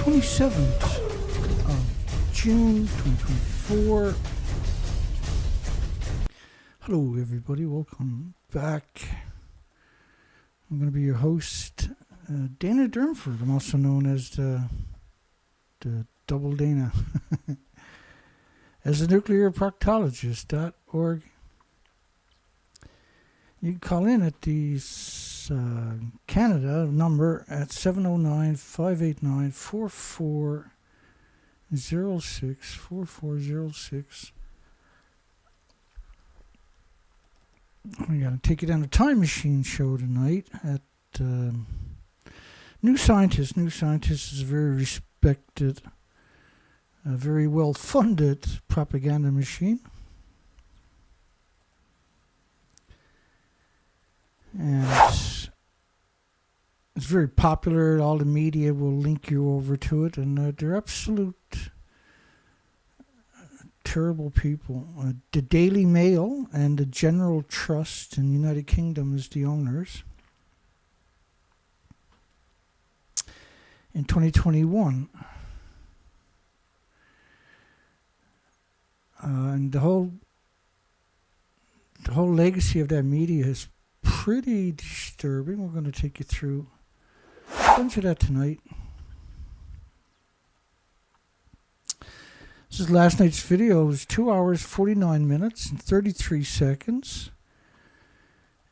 27th of June 2024. Hello everybody, welcome back. I'm going to be your host, Dana Durnford. I'm also known as the Double Dana. As a nuclear proctologist.org. You can call in at the Canada number at 709-589-4406, 4406. We got to take you down a time machine show tonight at New Scientist. New Scientist is a very respected, very well-funded propaganda machine. And it's very popular. All the media will link you over to it, and they're absolute terrible people. The Daily Mail and the General Trust in the United Kingdom is the owners. In 2021, and the whole legacy of that media is pretty disturbing. We're going to take you through a bunch of that tonight. This is last night's video. It was 2 hours, 49 minutes, and 33 seconds.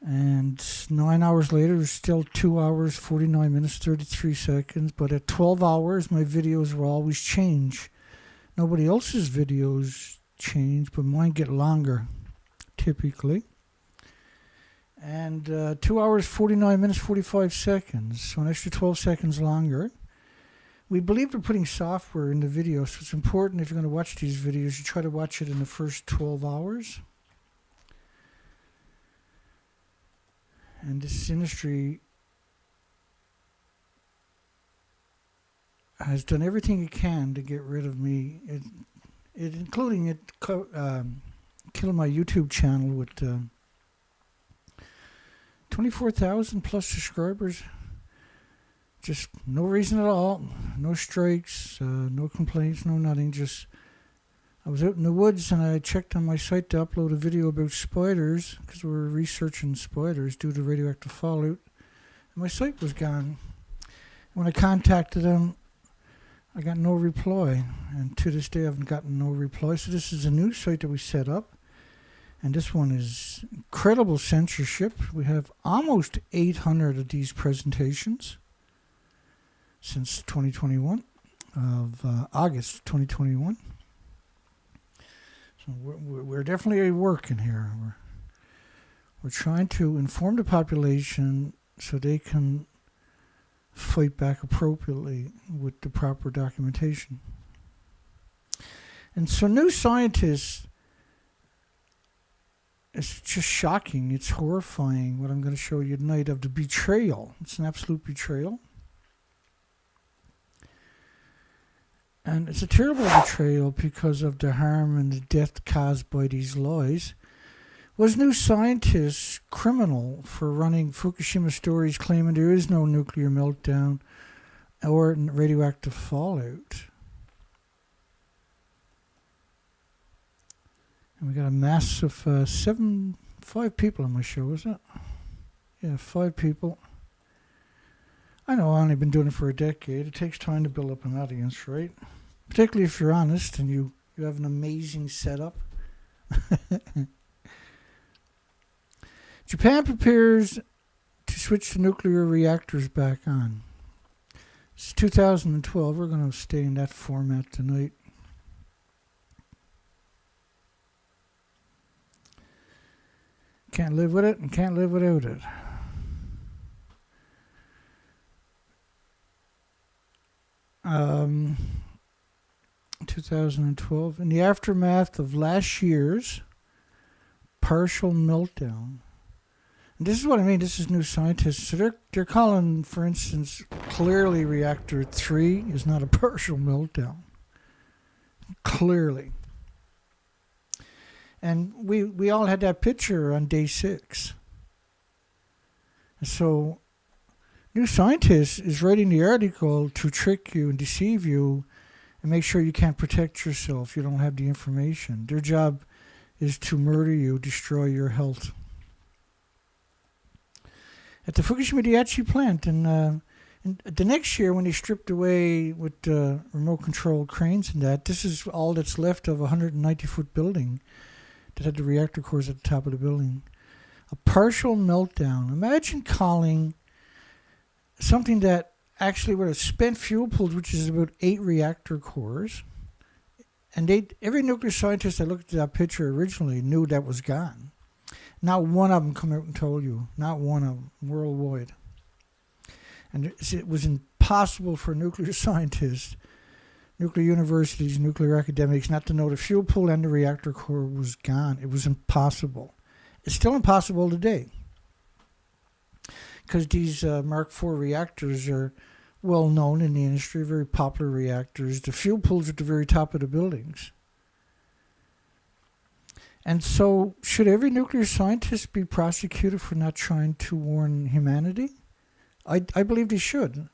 And 9 hours later, it was still 2 hours, 49 minutes, 33 seconds. But at 12 hours, my videos will always change. Nobody else's videos change, but mine get longer, typically. And 2 hours, 49 minutes, 45 seconds. So an extra 12 seconds longer. We believe we're putting software in the video, so it's important if you're going to watch these videos, you try to watch it in the first 12 hours. And this industry has done everything it can to get rid of me, including killing my YouTube channel with 24,000 plus subscribers. Just no reason at all. No strikes, no complaints, no nothing. Just I was out in the woods and I checked on my site to upload a video about spiders because we were researching spiders due to radioactive fallout. And my site was gone. When I contacted them, I got no reply. And to this day, I haven't gotten no reply. So this is a new site that we set up. And this one is incredible censorship. We have almost 800 of these presentations since 2021, of August 2021. So we're definitely working here. We're trying to inform the population so they can fight back appropriately with the proper documentation. And so New Scientist, it's just shocking. It's horrifying what I'm going to show you tonight of the betrayal. It's an absolute betrayal. And it's a terrible betrayal because of the harm and the death caused by these lies. Was New Scientist criminal for running Fukushima stories claiming there is no nuclear meltdown or radioactive fallout? And we got a mass of 5 people on my show, is it? Yeah, 5 people. I know I've only been doing it for a decade. It takes time to build up an audience, right? Particularly if you're honest and you have an amazing setup. Japan prepares to switch the nuclear reactors back on. It's 2012. We're going to stay in that format tonight. Can't live with it and can't live without it. Um, 2012. In the aftermath of last year's partial meltdown. And this is what I mean. This is New Scientist. So they're calling, for instance, clearly reactor 3 is not a partial meltdown. Clearly. And we all had that picture on day 6. And so New Scientist is writing the article to trick you and deceive you and make sure you can't protect yourself. You don't have the information. Their job is to murder you, destroy your health. At the Fukushima Daiichi plant, and the next year when they stripped away with remote control cranes and that, this is all that's left of a 190-foot building that had the reactor cores at the top of the building. A partial meltdown. Imagine calling something that actually would have spent fuel pools, which is about 8 reactor cores, and every nuclear scientist that looked at that picture originally knew that was gone. Not one of them come out and told you. Not one of them, worldwide. And it was impossible for nuclear scientists, nuclear universities, nuclear academics not to know the fuel pool and the reactor core was gone. It was impossible. It's still impossible today, because these Mark IV reactors are well known in the industry, very popular reactors. The fuel pools at the very top of the buildings. And so, should every nuclear scientist be prosecuted for not trying to warn humanity? I believe they should.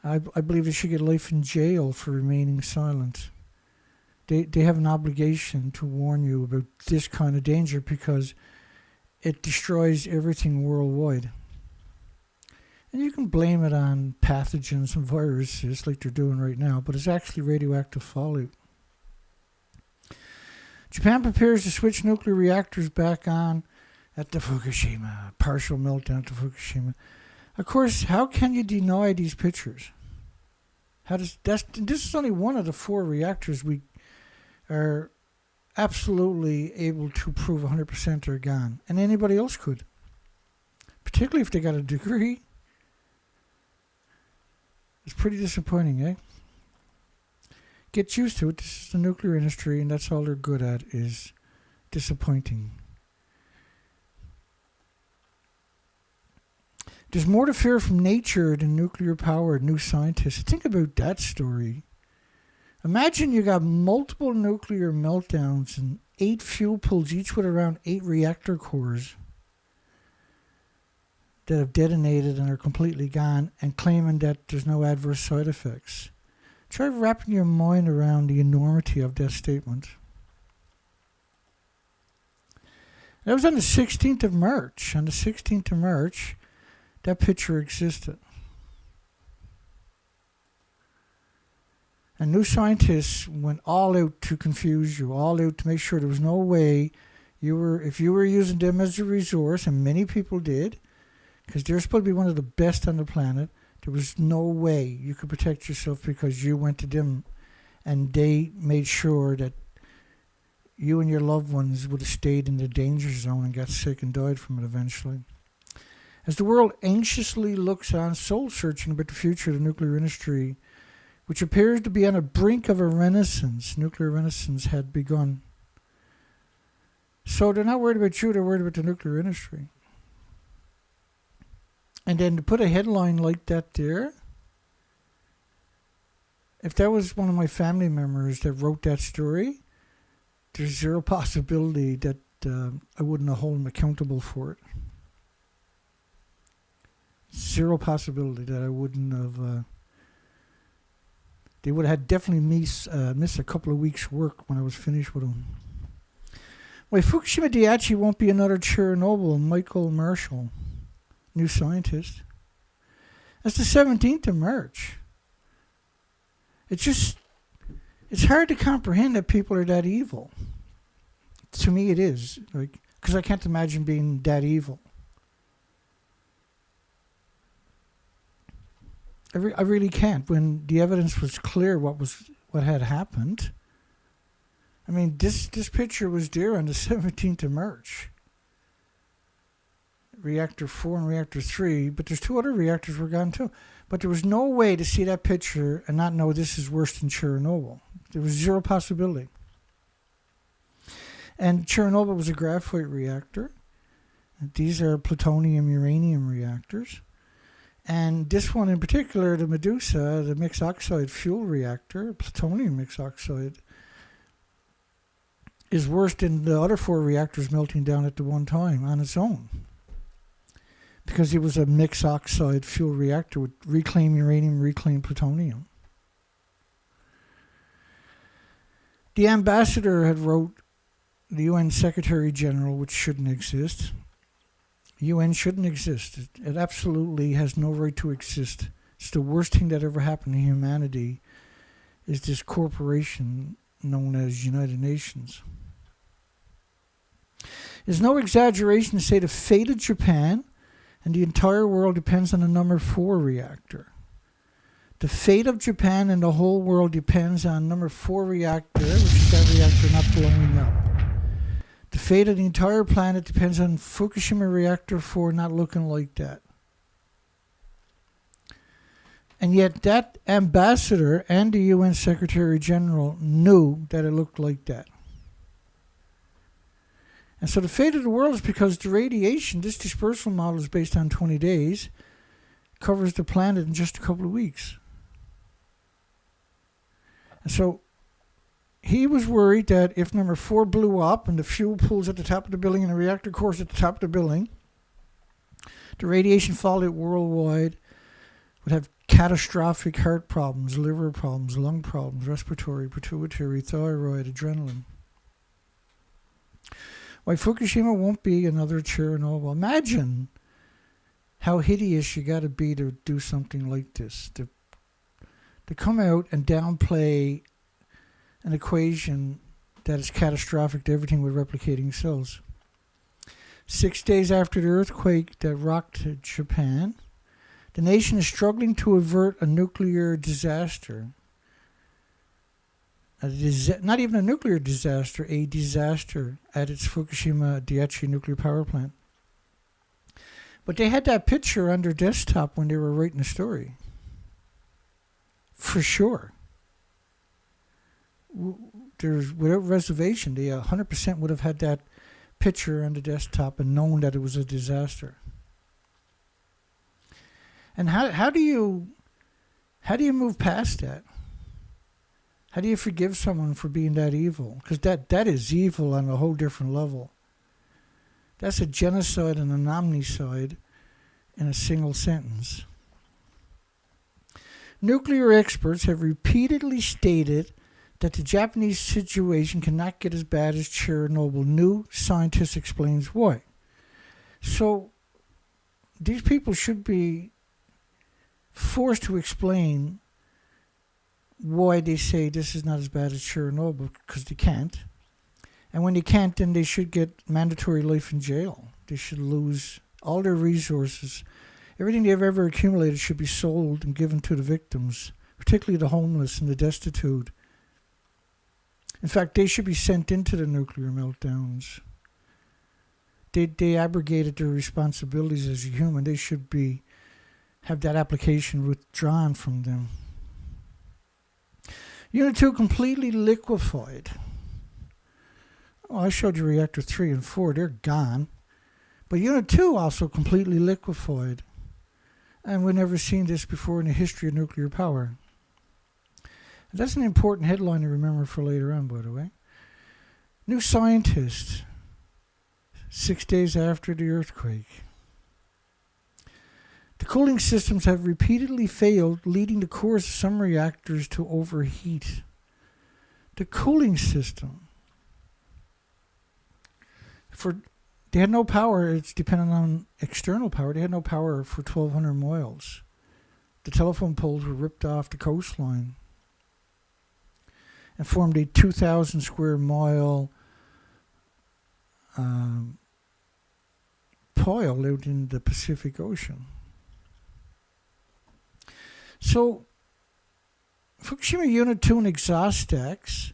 I believe they should get life in jail for remaining silent. They have an obligation to warn you about this kind of danger because it destroys everything worldwide. And you can blame it on pathogens and viruses like they're doing right now, but it's actually radioactive fallout. Japan prepares to switch nuclear reactors back on at the Fukushima, partial meltdown to Fukushima. Of course, how can you deny these pictures? This is only one of the 4 reactors we are absolutely able to prove 100% are gone. And anybody else could. Particularly if they got a degree. It's pretty disappointing, eh? Get used to it. This is the nuclear industry, and that's all they're good at, is disappointing. There's more to fear from nature than nuclear-powered new scientists. Think about that story. Imagine you got multiple nuclear meltdowns and 8 fuel pools, each with around 8 reactor cores that have detonated and are completely gone, and claiming that there's no adverse side effects. Try wrapping your mind around the enormity of that statement. That was on the 16th of March. On the 16th of March, that picture existed. And new scientists went all out to confuse you, all out to make sure there was no way if you were using them as a resource, and many people did, because they're supposed to be one of the best on the planet, there was no way you could protect yourself because you went to them and they made sure that you and your loved ones would have stayed in the danger zone and got sick and died from it eventually. As the world anxiously looks on, soul-searching about the future of the nuclear industry, which appears to be on the brink of a renaissance, nuclear renaissance had begun. So they're not worried about you, they're worried about the nuclear industry. And then to put a headline like that there, if that was one of my family members that wrote that story, there's zero possibility that I wouldn't hold them accountable for it. Zero possibility that I wouldn't have. They would have definitely missed a couple of weeks' work when I was finished with them. Why Fukushima Daiichi won't be another Chernobyl, Michael Marshall, new scientist. That's the 17th of March. It's hard to comprehend that people are that evil. To me it is, because I can't imagine being that evil. I really can't. When the evidence was clear what had happened. I mean, this picture was there on the 17th of March. Reactor 4 and Reactor 3, but there's 2 other reactors were gone too. But there was no way to see that picture and not know this is worse than Chernobyl. There was zero possibility. And Chernobyl was a graphite reactor. These are plutonium-uranium reactors. And this one in particular, the Medusa, the mixed oxide fuel reactor, plutonium mixed oxide, is worse than the other 4 reactors melting down at the one time on its own. because it was a mixed oxide fuel reactor with reclaimed uranium, reclaimed plutonium. The ambassador had wrote the UN Secretary General, which shouldn't exist. UN shouldn't exist. It absolutely has no right to exist. It's the worst thing that ever happened to humanity is this corporation known as United Nations. It's no exaggeration to say the fate of Japan and the entire world depends on the number 4 reactor. The fate of Japan and the whole world depends on number 4 reactor, which is that reactor not blowing up. The fate of the entire planet depends on Fukushima Reactor 4 not looking like that. And yet that ambassador and the UN Secretary General knew that it looked like that. And so the fate of the world is because the radiation, this dispersal model is based on 20 days, covers the planet in just a couple of weeks. And so he was worried that if number 4 blew up and the fuel pools at the top of the building and the reactor cores at the top of the building, the radiation fallout worldwide would have catastrophic heart problems, liver problems, lung problems, respiratory, pituitary, thyroid, adrenaline. Why Fukushima won't be another Chernobyl. Imagine how hideous you got to be to do something like this. To come out and downplay an equation that is catastrophic to everything with replicating cells. 6 days after the earthquake that rocked Japan, the nation is struggling to avert a nuclear disaster. Not even a nuclear disaster, a disaster at its Fukushima Daiichi nuclear power plant. But they had that picture on their desktop when they were writing the story. For sure. There's, without reservation, they 100% would have had that picture on the desktop and known that it was a disaster. And how do you move past that? How do you forgive someone for being that evil? Because that is evil on a whole different level. That's a genocide and an omnicide in a single sentence. Nuclear experts have repeatedly stated that the Japanese situation cannot get as bad as Chernobyl. New Scientist explains why. So these people should be forced to explain why they say this is not as bad as Chernobyl, because they can't. And when they can't, then they should get mandatory life in jail. They should lose all their resources. Everything they've ever accumulated should be sold and given to the victims, particularly the homeless and the destitute. In fact, they should be sent into the nuclear meltdowns. They abrogated their responsibilities as a human. They should have that application withdrawn from them. Unit 2 completely liquefied. Oh, I showed you reactor 3 and 4. They're gone. But Unit 2 also completely liquefied. And we've never seen this before in the history of nuclear power. And that's an important headline to remember for later on, by the way. New Scientist, 6 days after the earthquake. The cooling systems have repeatedly failed, leading the cores of some reactors to overheat. The cooling system. They had no power. It's dependent on external power. They had no power for 1,200 miles. The telephone poles were ripped off the coastline and formed a 2,000 square mile pile out in the Pacific Ocean. So, Fukushima Unit 2 and exhaust stacks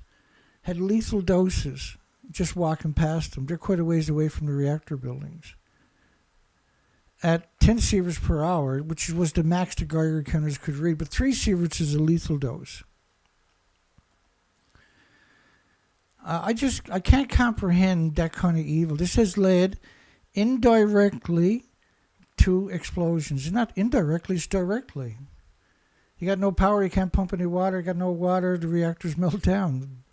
had lethal doses just walking past them. They're quite a ways away from the reactor buildings. At 10 sieverts per hour, which was the max the Geiger counters could read, but 3 sieverts is a lethal dose. I can't comprehend that kind of evil. This has led indirectly to explosions. It's not indirectly, it's directly. You got no power, you can't pump any water. You got no water, the reactors melt down.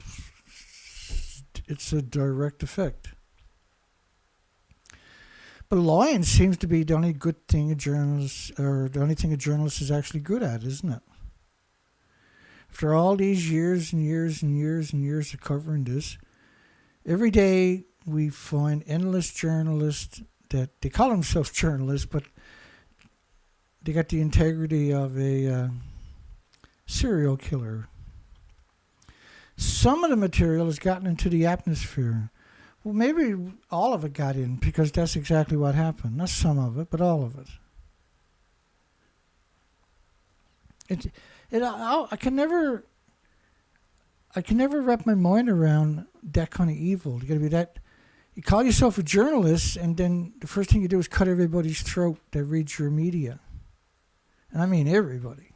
It's a direct effect. But lying seems to be the only good thing a journalist, or the only thing a journalist is actually good at, isn't it? After all these years and years and years and years of covering this, every day we find endless journalists that they call themselves journalists, but they got the integrity of a serial killer. Some of the material has gotten into the atmosphere. Well, maybe all of it got in, because that's exactly what happened. Not some of it, but all of it. I can never wrap my mind around that kind of evil. You got to be that. You call yourself a journalist, and then the first thing you do is cut everybody's throat that reads your media, and I mean everybody.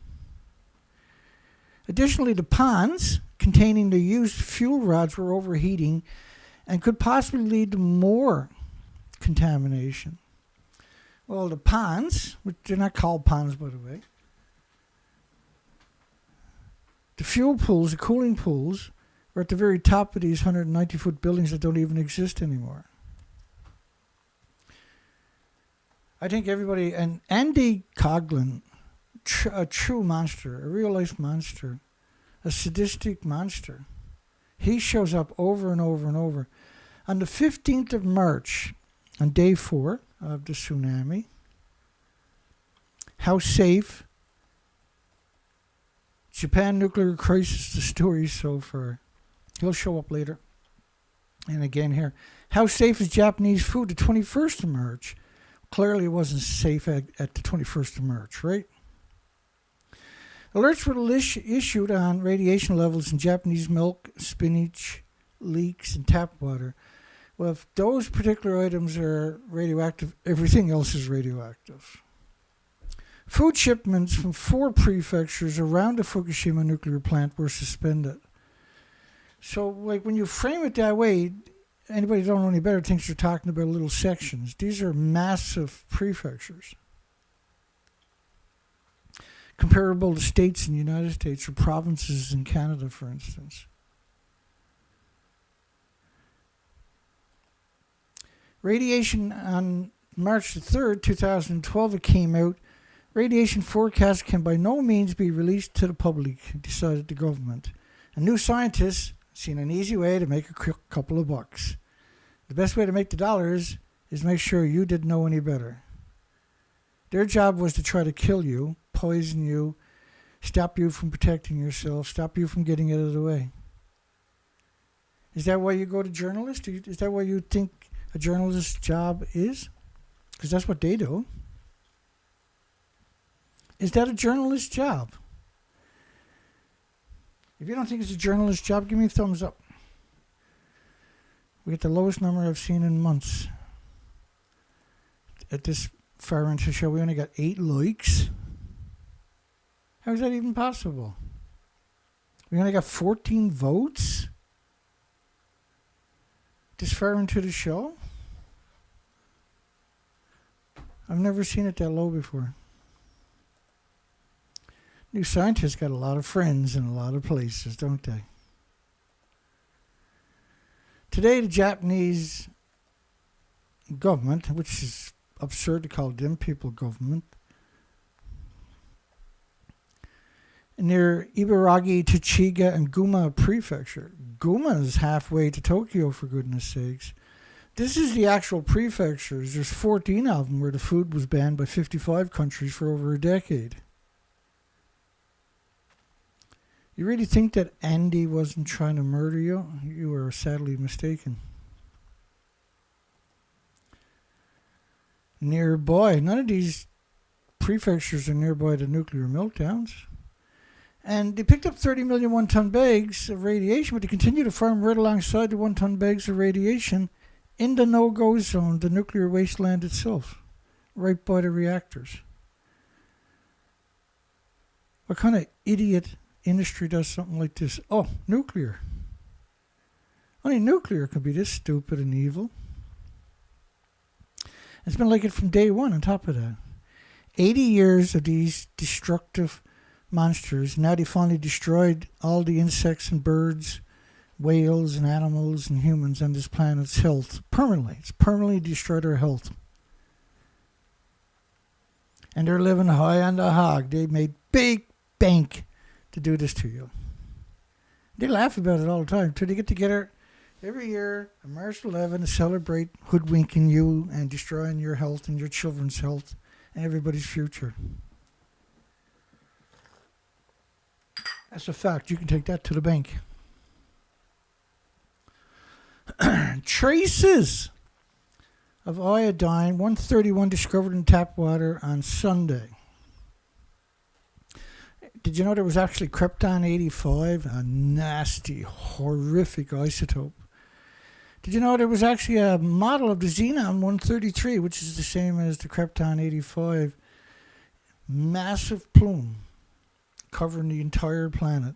Additionally, the ponds containing the used fuel rods were overheating and could possibly lead to more contamination. Well, the ponds, which they're not called ponds, by the way, the fuel pools, the cooling pools, are at the very top of these 190-foot buildings that don't even exist anymore. I think everybody, and Andy Coghlan, a true monster, a real-life monster, a sadistic monster. He shows up over and over and over. On the 15th of March, on day 4 of the tsunami, how safe, Japan nuclear crisis, the story so far. He'll show up later. And again here. How safe is Japanese food? The 21st of March. Clearly it wasn't safe at the 21st of March, right? Alerts were issued on radiation levels in Japanese milk, spinach, leeks, and tap water. Well, if those particular items are radioactive, everything else is radioactive. Food shipments from 4 prefectures around the Fukushima nuclear plant were suspended. So, like, when you frame it that way, anybody who don't know any better thinks you're talking about little sections. These are massive prefectures, comparable to states in the United States or provinces in Canada, for instance. Radiation on March the 3rd, 2012, it came out. Radiation forecasts can by no means be released to the public, decided the government. And new scientists seen an easy way to make a quick couple of bucks. The best way to make the dollars is make sure you didn't know any better. Their job was to try to kill you, poison you, stop you from protecting yourself, stop you from getting out of the way. Is that why you go to journalists? Is that what you think a journalist's job is? Because that's what they do. Is that a journalist's job? If you don't think it's a journalist's job, give me a thumbs up. We get the lowest number I've seen in months. At this far into the show, we only got 8 likes. How is that even possible? We only got 14 votes this far into the show? I've never seen it that low before. New scientists got a lot of friends in a lot of places, don't they? Today, the Japanese government, which is absurd to call them people government, near Ibaraki, Tochiga, and Guma prefecture. Guma is halfway to Tokyo, for goodness sakes. This is the actual prefectures. There's 14 of them where the food was banned by 55 countries for over a decade. You really think that Andy wasn't trying to murder you? You are sadly mistaken. Nearby, none of these prefectures are nearby the nuclear meltdowns. And they picked up 30 million one-ton bags of radiation, but they continue to farm right alongside the one-ton bags of radiation in the no-go zone, the nuclear wasteland itself, right by the reactors. What kind of idiot industry does something like this? Oh, nuclear. Only nuclear could be this stupid and evil. It's been like it from day one on top of that. 80 years of these destructive monsters. Now they finally destroyed all the insects and birds, whales and animals and humans on this planet's health permanently. It's permanently destroyed our health. And they're living high on the hog. They made big bank to do this to you. They laugh about it all the time. So they get together every year on March 11 to celebrate hoodwinking you and destroying your health and your children's health and everybody's future. That's a fact. You can take that to the bank. Traces of iodine 131 discovered in tap water on Sunday. Did you know there was actually krypton 85, a nasty, horrific isotope? Did you know there was actually a model of the xenon 133, which is the same as the krypton 85, massive plume covering the entire planet?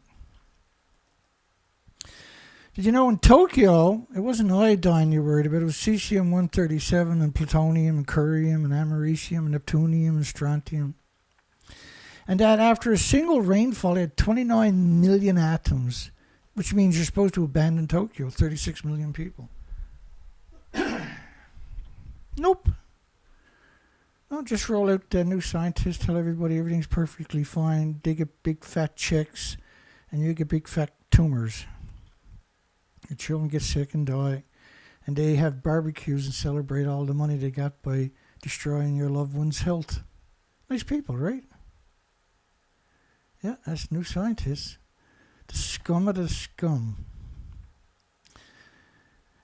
Did you know in Tokyo, it wasn't iodine you worried about, it was cesium-137 and plutonium and curium and americium and neptunium and strontium. And that after a single rainfall, it had 29 million atoms, which means you're supposed to abandon Tokyo, 36 million people. Nope. No, just roll out the new scientists, tell everybody everything's perfectly fine. They get big fat checks, and you get big fat tumors. Your children get sick and die, and they have barbecues and celebrate all the money they got by destroying your loved one's health. Nice people, right? Yeah, that's new scientists. The scum of the scum.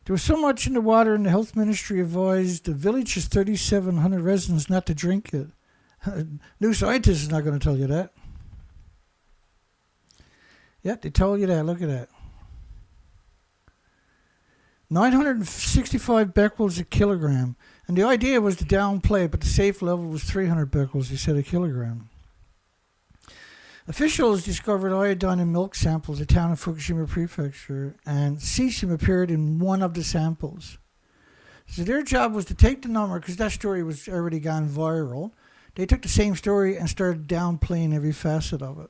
There was so much in the water, and the health ministry advised the village's 3,700 residents not to drink it. New scientists is not going to tell you that. Yeah, they told you that. Look at that. 965 becquerels a kilogram. And the idea was to downplay it, but the safe level was 300 becquerels, he said, a kilogram. Officials discovered iodine in milk samples at the town of Fukushima Prefecture, and cesium appeared in one of the samples. So their job was to take the number, because that story was already gone viral. They took the same story and started downplaying every facet of it.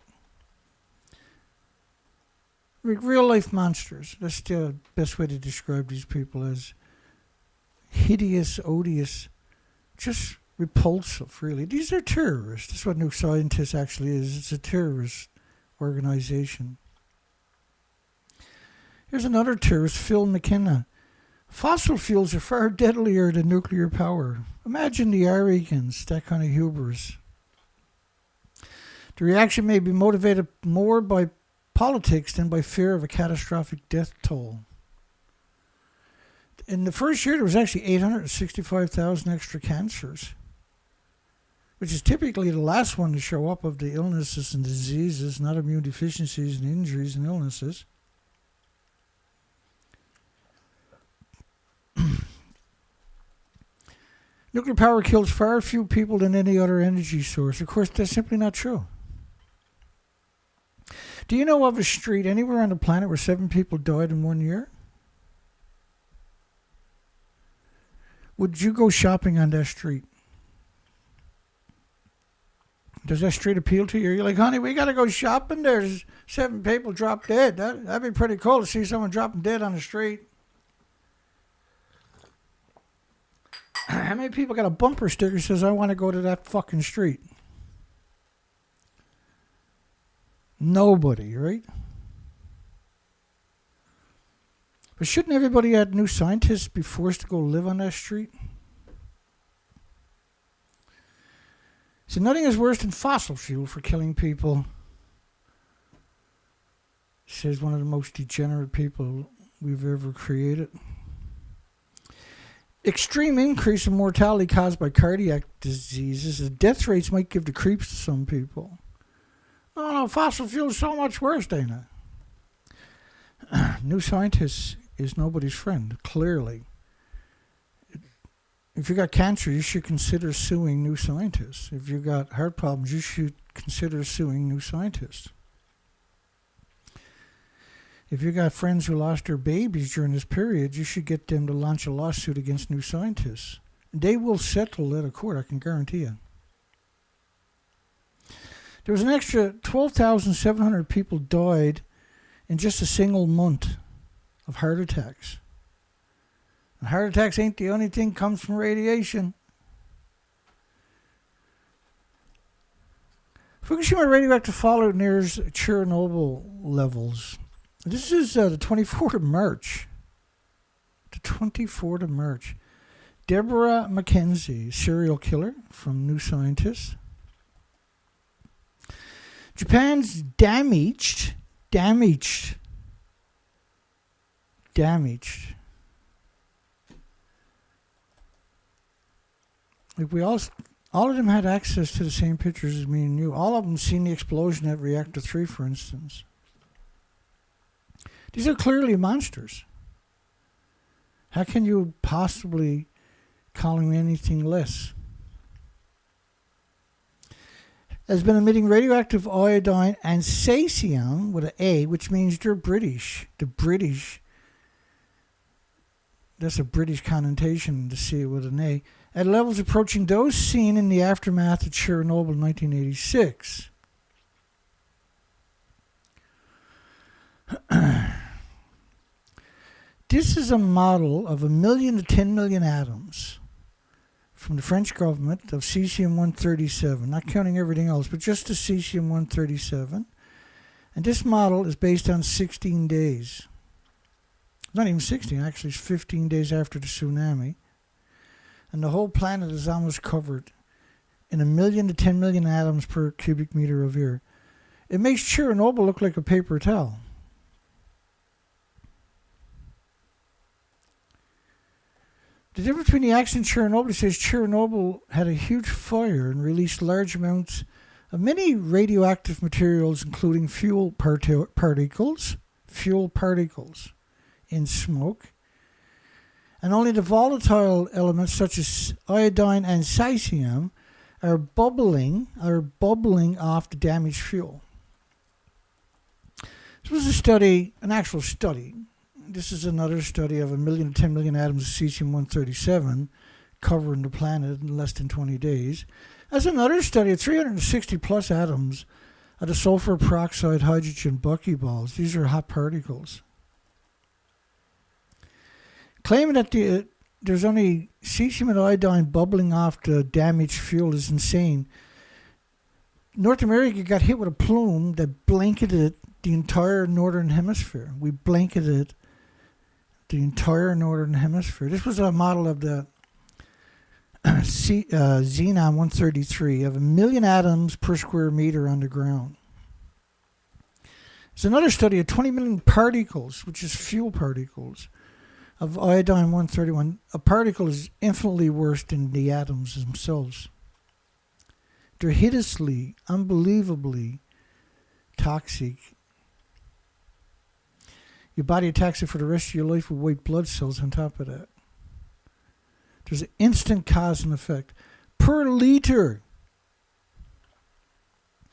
Real life monsters. That's the best way to describe these people, as hideous, odious, just repulsive, really. These are terrorists. That's what New Scientist actually is. It's a terrorist organization. Here's another terrorist, Phil Mckenna. Fossil fuels are far deadlier than nuclear power. Imagine the arrogance, that kind of hubris. The reaction may be motivated more by politics than by fear of a catastrophic death toll. In the first year, there was actually 865,000 extra cancers, which is typically the last one to show up of the illnesses and diseases, not immune deficiencies and injuries and illnesses. Nuclear power kills far fewer people than any other energy source. Of course, that's simply not true. Do you know of a street anywhere on the planet where 7 people died in 1 year? Would you go shopping on that street? Does that street appeal to you? You're like, honey, we got to go shopping. There's 7 people dropped dead. That'd be pretty cool to see someone dropping dead on the street. How many people got a bumper sticker that says, I want to go to that fucking street? Nobody, right? But shouldn't everybody at New Scientists be forced to go live on that street? So nothing is worse than fossil fuel for killing people, says one of the most degenerate people we've ever created. Extreme increase in mortality caused by cardiac diseases. The death rates might give the creeps to some people. No, fossil fuel is so much worse, Dana. New Scientists is nobody's friend, clearly. If you got cancer, you should consider suing New Scientists. If you got heart problems, you should consider suing New Scientists. If you got friends who lost their babies during this period, you should get them to launch a lawsuit against New Scientists. They will settle at a court, I can guarantee you. There was an extra 12,700 people died in just a single month of heart attacks. And heart attacks ain't the only thing that comes from radiation. Fukushima radioactive fallout nears Chernobyl levels. This is the 24th of March. The 24th of March. Debora Mackenzie, serial killer from New Scientist. Japan's damaged. Like we all of them had access to the same pictures as me and you. All of them seen the explosion at Reactor 3, for instance. These are clearly monsters. How can you possibly call them anything less? Has been emitting radioactive iodine and cesium with an A, which means they're British. The British. That's a British connotation to see it with an A. At levels approaching those seen in the aftermath of Chernobyl in 1986. This is a model of 1 million to 10 million atoms from the French government of cesium-137, not counting everything else, but just the cesium-137. And this model is based on 16 days. Not even 16, actually, it's 15 days after the tsunami. And the whole planet is almost covered in 1 million to 10 million atoms per cubic meter of air. It makes Chernobyl look like a paper towel. The difference between the accident and Chernobyl says Chernobyl had a huge fire and released large amounts of many radioactive materials, including fuel particles in smoke. And only the volatile elements such as iodine and cesium are bubbling off the damaged fuel. This was a study, an actual study. This is another study of 1 million to 10 million atoms of cesium-137 covering the planet in less than 20 days. That's another study of 360 plus atoms of the sulfur peroxide hydrogen buckyballs. These are hot particles. Claiming that there's only cesium and iodine bubbling off the damaged fuel is insane. North America got hit with a plume that blanketed the entire northern hemisphere. We blanketed the entire northern hemisphere. This was a model of the Xenon-133 of 1 million atoms per square meter on the ground. There's another study of 20 million particles, which is fuel particles, of iodine-131. A particle is infinitely worse than the atoms themselves. They're hideously, unbelievably toxic. Your body attacks it for the rest of your life with white blood cells on top of that. There's an instant cause and effect. Per liter.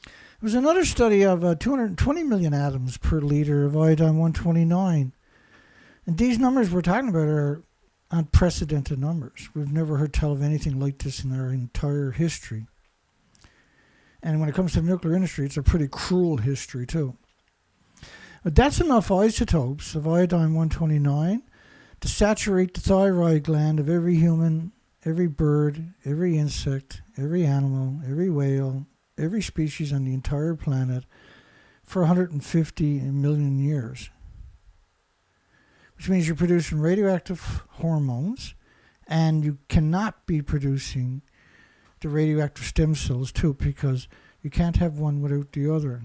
There was another study of 220 million atoms per liter of iodine-129. And these numbers we're talking about are unprecedented numbers. We've never heard tell of anything like this in our entire history. And when it comes to the nuclear industry, it's a pretty cruel history too. But that's enough isotopes of iodine-129 to saturate the thyroid gland of every human, every bird, every insect, every animal, every whale, every species on the entire planet for 150 million years. Which means you're producing radioactive hormones, and you cannot be producing the radioactive stem cells too, because you can't have one without the other.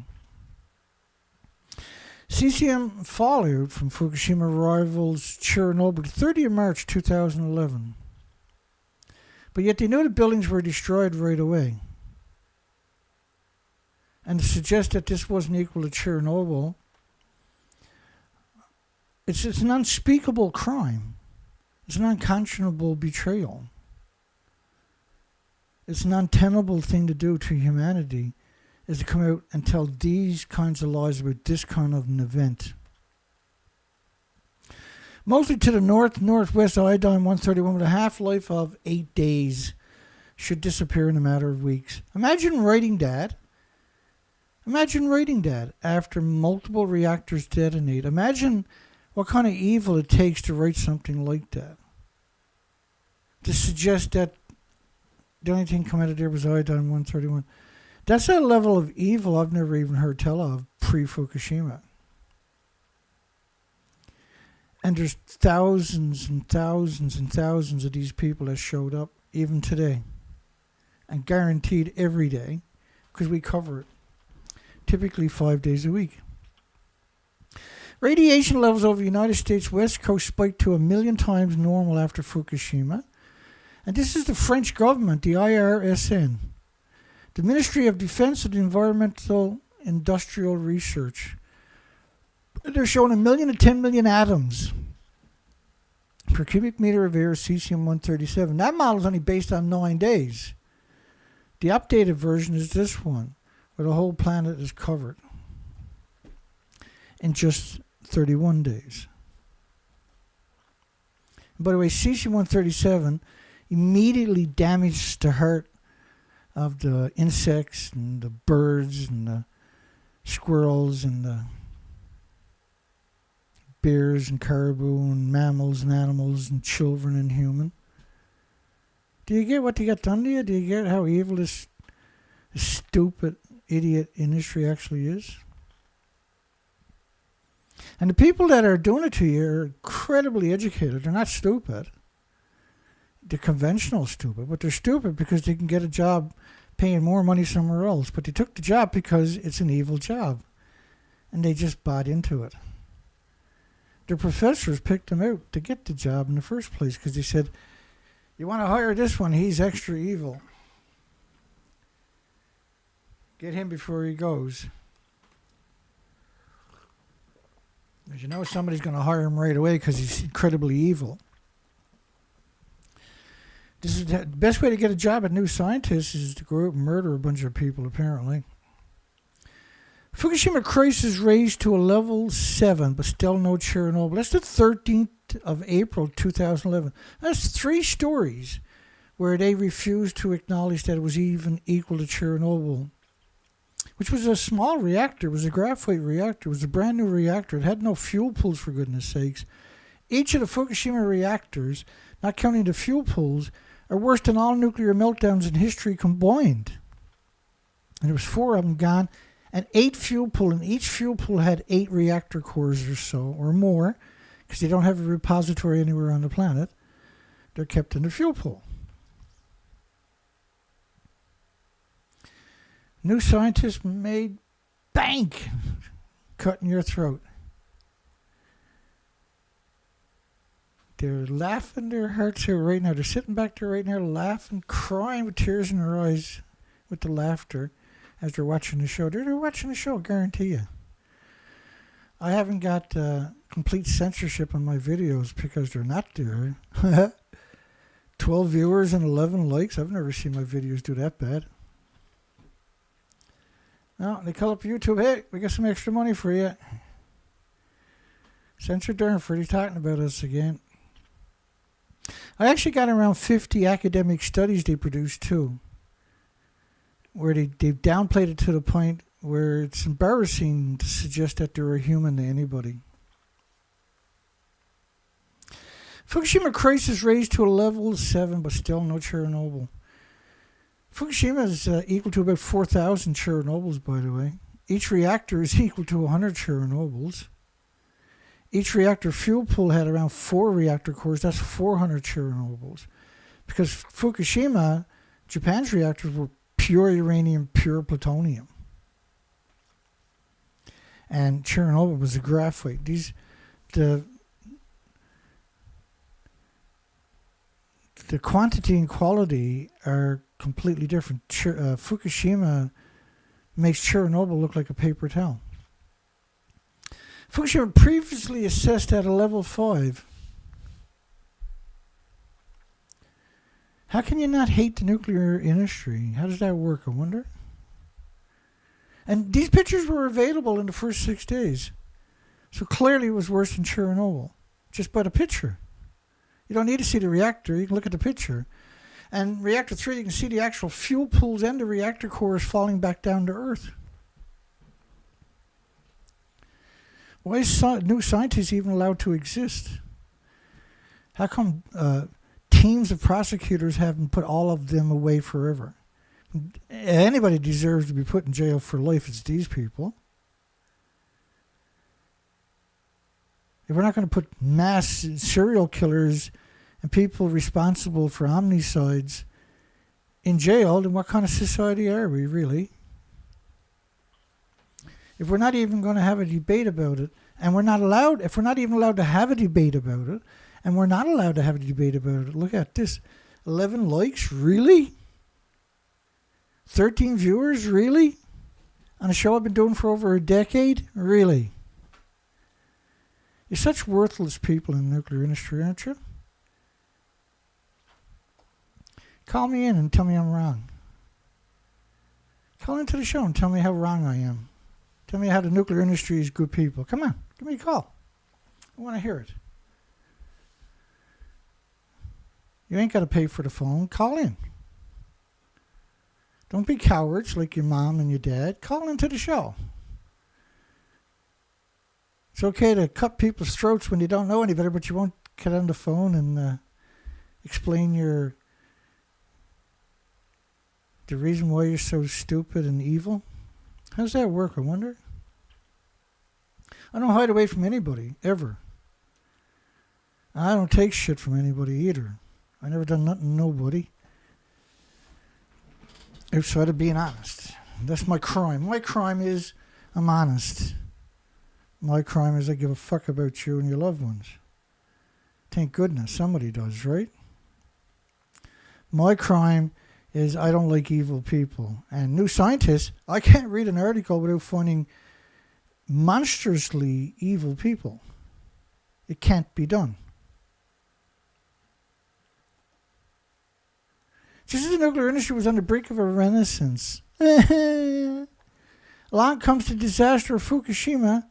Cesium fallout from Fukushima rivals Chernobyl, 30th March 2011. But yet they knew the buildings were destroyed right away. And to suggest that this wasn't equal to Chernobyl, it's an unspeakable crime. It's an unconscionable betrayal. It's an untenable thing to do to humanity, is to come out and tell these kinds of lies about this kind of an event. Mostly to the northwest, iodine-131 with a half-life of 8 days should disappear in a matter of weeks. Imagine writing that. Imagine writing that after multiple reactors detonate. Imagine what kind of evil it takes to write something like that. To suggest that the only thing come out of there was iodine-131. That's a level of evil I've never even heard tell of pre-Fukushima. And there's thousands and thousands and thousands of these people that showed up even today. And guaranteed every day, because we cover it. Typically 5 days a week. Radiation levels over the United States West Coast spiked to 1 million times normal after Fukushima. And this is the French government, the IRSN. The Ministry of Defense and Environmental Industrial Research. They're showing 1 million to 10 million atoms per cubic meter of air, cesium-137. That model is only based on 9 days. The updated version is this one, where the whole planet is covered in just 31 days. And by the way, cesium-137 immediately damaged the heart of the insects and the birds and the squirrels and the bears and caribou and mammals and animals and children and human. Do you get what they got done to you? Do you get how evil this stupid idiot industry actually is? And the people that are doing it to you are incredibly educated. They're not stupid. They're conventional stupid, but they're stupid because they can get a job paying more money somewhere else. But they took the job because it's an evil job. And they just bought into it. Their professors picked them out to get the job in the first place because they said, you want to hire this one, he's extra evil. Get him before he goes. Because you know somebody's going to hire him right away because he's incredibly evil. This is the best way to get a job at New Scientist is to go out and murder a bunch of people, apparently. Fukushima crisis raised to a level 7, but still no Chernobyl. That's the 13th of April 2011. That's 3 stories where they refused to acknowledge that it was even equal to Chernobyl, which was a small reactor. It was a graphite reactor. It was a brand new reactor. It had no fuel pools, for goodness sakes. Each of the Fukushima reactors, not counting the fuel pools, are worse than all nuclear meltdowns in history combined. And there was 4 of them gone, and 8 fuel pool, and each fuel pool had 8 reactor cores or so, or more, because they don't have a repository anywhere on the planet. They're kept in the fuel pool. New Scientists made bank cutting your throat. They're laughing their hearts out right now. They're sitting back there right now laughing, crying with tears in their eyes with the laughter as they're watching the show. They're watching the show, I guarantee you. I haven't got complete censorship on my videos because they're not there. 12 viewers and 11 likes. I've never seen my videos do that bad. No, they call up YouTube, hey, we got some extra money for you. Censor Durnford, he's talking about us again. I actually got around 50 academic studies they produced too, where they've downplayed it to the point where it's embarrassing to suggest that they're a human to anybody. Fukushima crisis raised to a level 7, but still no Chernobyl. Fukushima is equal to about 4,000 Chernobyls, by the way. Each reactor is equal to 100 Chernobyls. Each reactor fuel pool had around 4 reactor cores. That's 400 Chernobyls. Because Fukushima, Japan's reactors were pure uranium, pure plutonium. And Chernobyl was a graphite. The quantity and quality are completely different. Fukushima makes Chernobyl look like a paper towel. Fukushima previously assessed at a level 5. How can you not hate the nuclear industry? How does that work, I wonder? And these pictures were available in the first 6 days. So clearly it was worse than Chernobyl, just by the picture. You don't need to see the reactor, you can look at the picture. And reactor 3, you can see the actual fuel pools and the reactor cores falling back down to Earth. Why is New Scientists even allowed to exist? How come teams of prosecutors haven't put all of them away forever? Anybody deserves to be put in jail for life. It's these people. If we're not going to put mass serial killers and people responsible for homicides in jail, then what kind of society are we, really? If we're not even going to have a debate about it, and if we're not even allowed to have a debate about it, and we're not allowed to have a debate about it, look at this. 11 likes, really? 13 viewers, really? On a show I've been doing for over a decade, really? You're such worthless people in the nuclear industry, aren't you? Call me in and tell me I'm wrong. Call into the show and tell me how wrong I am. Tell me how the nuclear industry is good people. Come on, give me a call. I want to hear it. You ain't got to pay for the phone. Call in. Don't be cowards like your mom and your dad. Call into the show. It's okay to cut people's throats when you don't know any better, but you won't get on the phone and explain the reason why you're so stupid and evil. How's that work, I wonder? I don't hide away from anybody, ever. I don't take shit from anybody either. I never done nothing to nobody. Outside of being honest. That's my crime. My crime is I'm honest. My crime is I give a fuck about you and your loved ones. Thank goodness somebody does, right? My crime is I don't like evil people. And New Scientist, I can't read an article without finding monstrously evil people. It can't be done. Just as the nuclear industry was on the brink of a renaissance, along comes the disaster of Fukushima,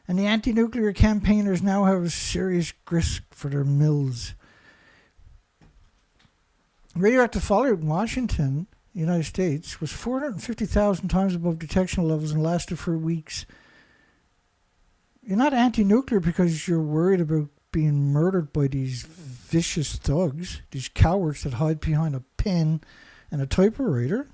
and the anti-nuclear campaigners now have a serious grist for their mills. Radioactive fallout in Washington, United States, was 450,000 times above detection levels and lasted for weeks. You're not anti-nuclear because you're worried about being murdered by these vicious thugs, these cowards that hide behind a pen and a typewriter.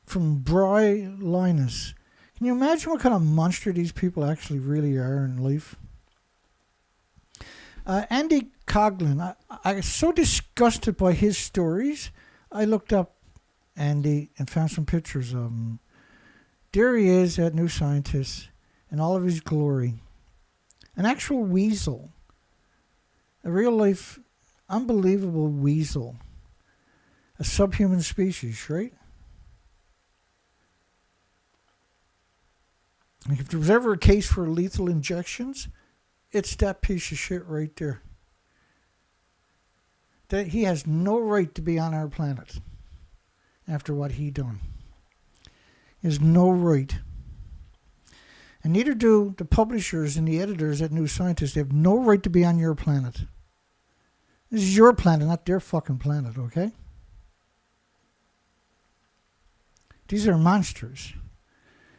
From Bry Linus. Can you imagine what kind of monster these people actually really are in life? Andy Coghlan, I was so disgusted by his stories, I looked up Andy and found some pictures of him. There he is at New Scientist in all of his glory. An actual weasel. A real life, unbelievable weasel. A subhuman species, right? If there was ever a case for lethal injections, it's that piece of shit right there. That he has no right to be on our planet after what he done. He has no right. And neither do the publishers and the editors at New Scientist. They have no right to be on your planet. This is your planet, not their fucking planet, okay? These are monsters.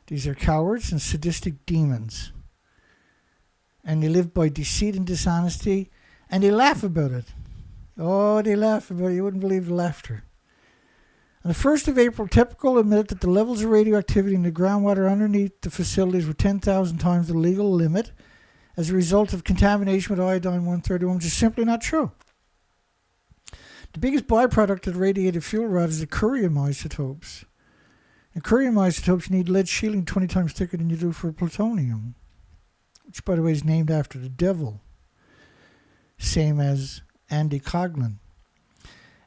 These are cowards and sadistic demons. And they live by deceit and dishonesty, and they laugh about it. Oh, they laugh about it. You wouldn't believe the laughter. On the 1st of April, TEPCO admitted that the levels of radioactivity in the groundwater underneath the facilities were 10,000 times the legal limit as a result of contamination with iodine-131, which is simply not true. The biggest byproduct of the radiated fuel rod is the curium isotopes. And curium isotopes need lead shielding 20 times thicker than you do for plutonium, which, by the way, is named after the devil, same as Andy Coghlan.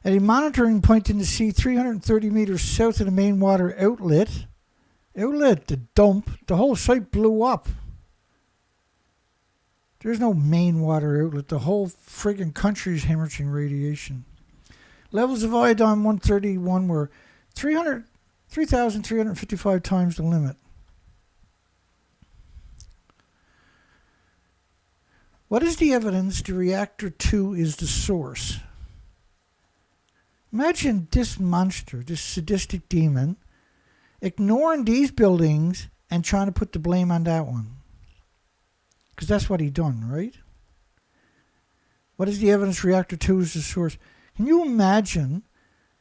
At a monitoring point in the sea 330 meters south of the main water outlet, the dump, the whole site blew up. There's no main water outlet. The whole friggin' country is hemorrhaging radiation. Levels of iodine-131 were 3,355 times the limit. What is the evidence the reactor 2 is the source? Imagine this monster, this sadistic demon, ignoring these buildings and trying to put the blame on that one. Because that's what he done, right? What is the evidence reactor 2 is the source? Can you imagine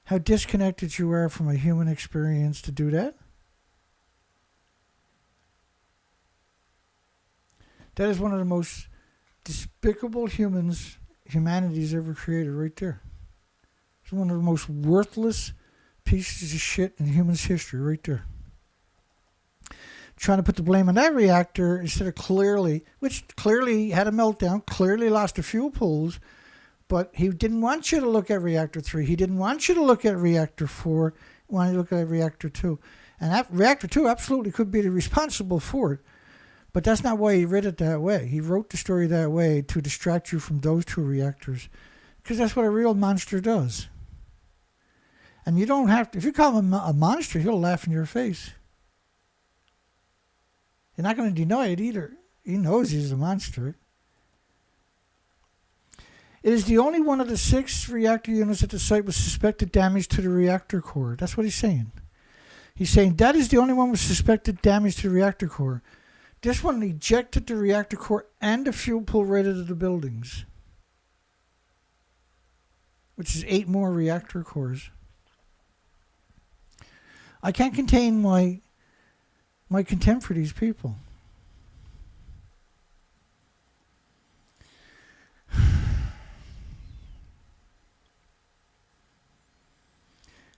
how disconnected you are from a human experience to do that? That is one of the most despicable humanity's ever created right there. It's one of the most worthless pieces of shit in humans' history right there. Trying to put the blame on that reactor instead of which clearly had a meltdown, clearly lost the fuel pools, but he didn't want you to look at reactor 3. He didn't want you to look at reactor 4. He wanted you to look at reactor 2. And that reactor 2 absolutely could be responsible for it. But that's not why he read it that way. He wrote the story that way to distract you from those 2 reactors. Because that's what a real monster does. And you don't have to, if you call him a monster, he'll laugh in your face. You're not going to deny it either. He knows he's a monster. It is the only one of the 6 reactor units at the site with suspected damage to the reactor core. That's what he's saying. He's saying that is the only one with suspected damage to the reactor core. This one ejected the reactor core and the fuel pool right out of the buildings, which is 8 more reactor cores. I can't contain my contempt for these people.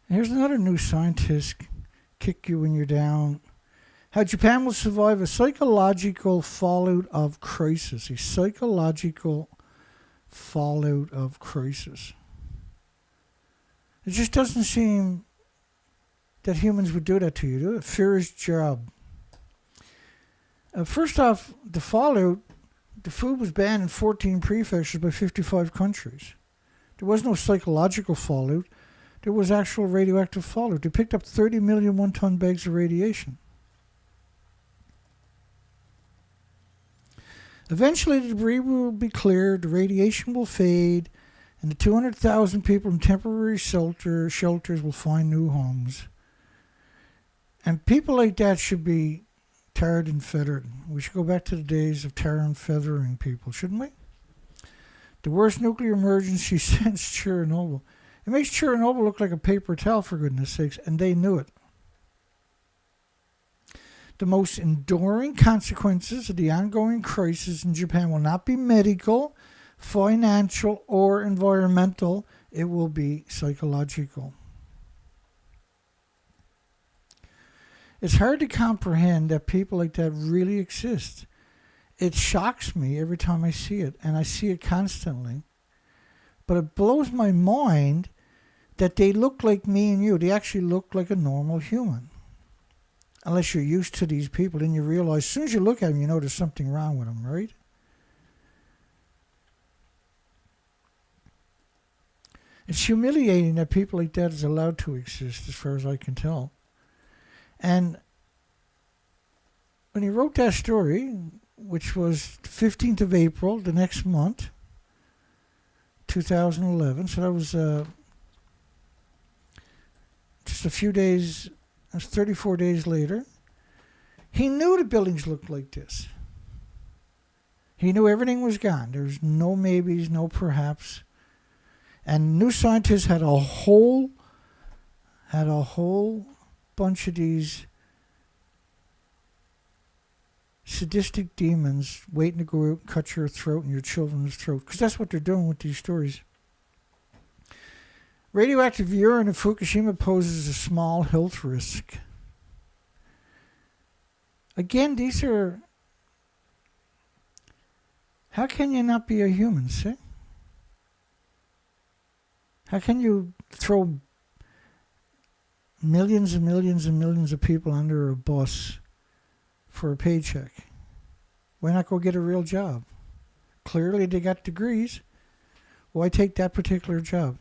Here's another new scientist kick you when you're down. How Japan will survive a psychological fallout of crisis. A psychological fallout of crisis. It just doesn't seem that humans would do that to you, do it? Ferris Jabr. First off, the fallout, the food was banned in 14 prefectures by 55 countries. There was no psychological fallout. There was actual radioactive fallout. They picked up 30 million one-ton bags of radiation. Eventually, the debris will be cleared, the radiation will fade, and the 200,000 people in temporary shelters will find new homes. And people like that should be tarred and feathered. We should go back to the days of tar and feathering people, shouldn't we? The worst nuclear emergency since Chernobyl. It makes Chernobyl look like a paper towel, for goodness sakes, and they knew it. The most enduring consequences of the ongoing crisis in Japan will not be medical, financial, or environmental. It will be psychological. It's hard to comprehend that people like that really exist. It shocks me every time I see it, and I see it constantly. But it blows my mind that they look like me and you. They actually look like a normal human. Unless you're used to these people, then you realize as soon as you look at them, you know there's something wrong with them, right? It's humiliating that people like that is allowed to exist, as far as I can tell. And when he wrote that story, which was 15th of April, the next month, 2011, so that was just a few days, that's 34 days later, he knew the buildings looked like this. He knew everything was gone. There's no maybes, no perhaps. And New Scientist had a whole bunch of these sadistic demons waiting to go out and cut your throat and your children's throat, because that's what they're doing with these stories. Radioactive urine in Fukushima poses a small health risk. Again, these are... How can you not be a human, see? How can you throw millions and millions and millions of people under a bus for a paycheck? Why not go get a real job? Clearly they got degrees. Why take that particular job?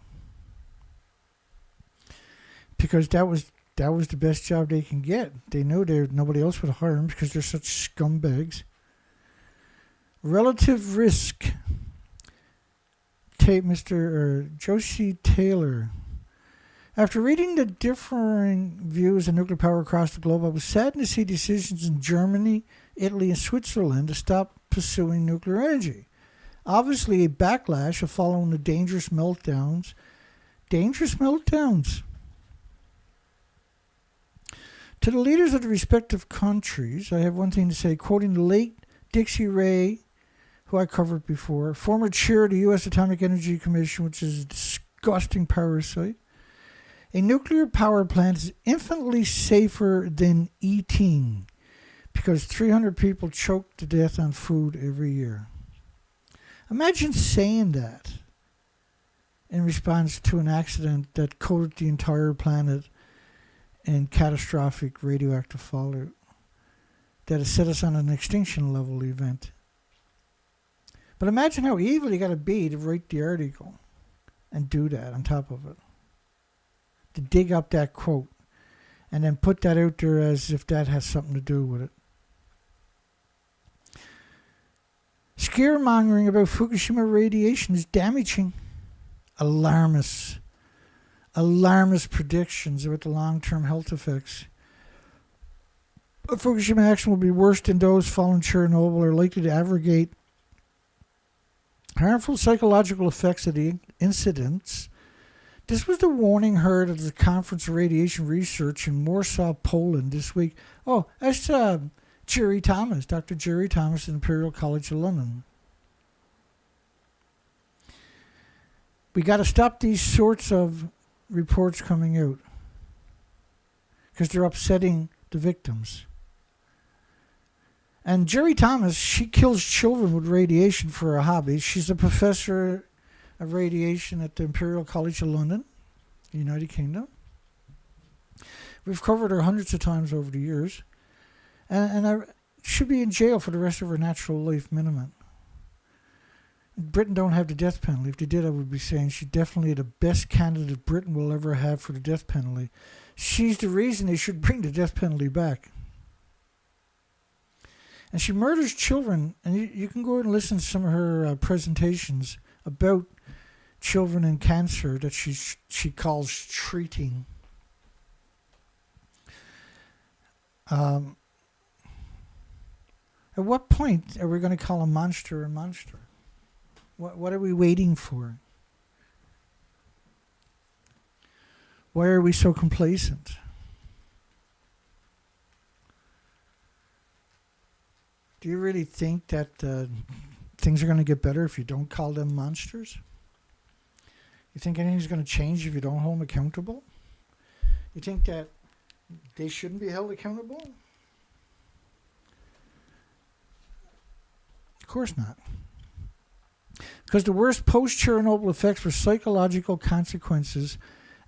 Because that was the best job they can get. They knew nobody else would hire them because they're such scumbags. Relative risk. Mr. Josie Taylor. After reading the differing views of nuclear power across the globe, I was saddened to see decisions in Germany, Italy, and Switzerland to stop pursuing nuclear energy. Obviously, a backlash of following the dangerous meltdowns dangerous meltdowns. To the leaders of the respective countries, I have one thing to say, quoting the late Dixie Ray, who I covered before, former chair of the U.S. Atomic Energy Commission, which is a disgusting parasite. A nuclear power plant is infinitely safer than eating because 300 people choke to death on food every year. Imagine saying that in response to an accident that coated the entire planet in catastrophic radioactive fallout that has set us on an extinction level event. But imagine how evil you got to be to write the article and do that on top of it. To dig up that quote and then put that out there as if that has something to do with it. Scaremongering about Fukushima radiation is damaging. Alarmist predictions about the long-term health effects of Fukushima action will be worse than those following Chernobyl, are likely to aggregate harmful psychological effects of the incidents. This was the warning heard at the Conference of Radiation Research in Warsaw, Poland this week. Oh, that's Jerry Thomas, Dr. Jerry Thomas at Imperial College of London. We got to stop these sorts of reports coming out because they're upsetting the victims. And Jerry Thomas, she kills children with radiation for a hobby. She's a professor of radiation at the Imperial College of London, United Kingdom. We've covered her hundreds of times over the years. And I should be in jail for the rest of her natural life minimum. Britain don't have the death penalty. If they did, I would be saying she's definitely the best candidate Britain will ever have for the death penalty. She's the reason they should bring the death penalty back. And she murders children, and you can go and listen to some of her presentations about children and cancer that she calls treating. At what point are we going to call a monster a monster? What are we waiting for? Why are we so complacent? Do you really think that things are going to get better if you don't call them monsters? You think anything's going to change if you don't hold them accountable? You think that they shouldn't be held accountable? Of course not. Because the worst post-Chernobyl effects were psychological consequences,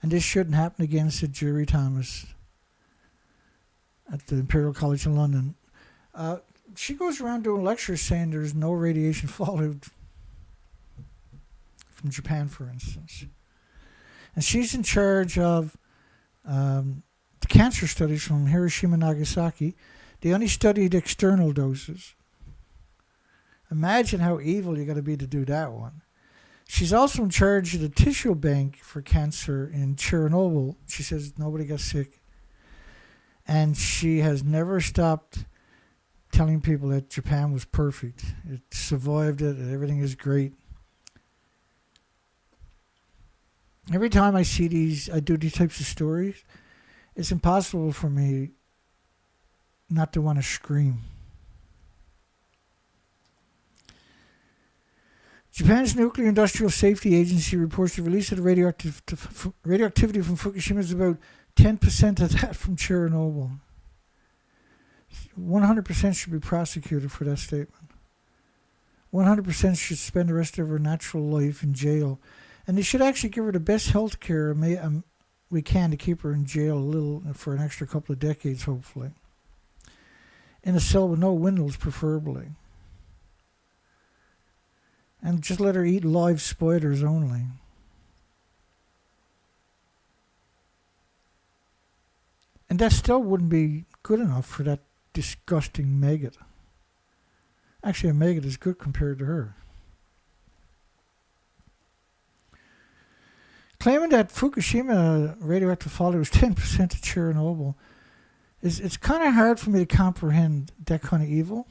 and this shouldn't happen again, said Jerry Thomas at the Imperial College in London. She goes around doing lectures saying there's no radiation fallout from Japan, for instance. And she's in charge of the cancer studies from Hiroshima and Nagasaki. They only studied external doses. Imagine how evil you got to be to do that one. She's also in charge of the tissue bank for cancer in Chernobyl. She says nobody got sick. And she has never stopped telling people that Japan was perfect. It survived it, and everything is great. Every time I do these types of stories, it's impossible for me not to want to scream. Japan's Nuclear Industrial Safety Agency reports the release of the radioactivity from Fukushima is about 10% of that from Chernobyl. 100% should be prosecuted for that statement. 100% should spend the rest of her natural life in jail. And they should actually give her the best health care we can to keep her in jail for an extra couple of decades, hopefully. In a cell with no windows, preferably. And just let her eat live spiders only. And that still wouldn't be good enough for that disgusting maggot. Actually, a maggot is good compared to her. Claiming that Fukushima radioactive fallout was 10% of Chernobyl, it's kind of hard for me to comprehend that kind of evil.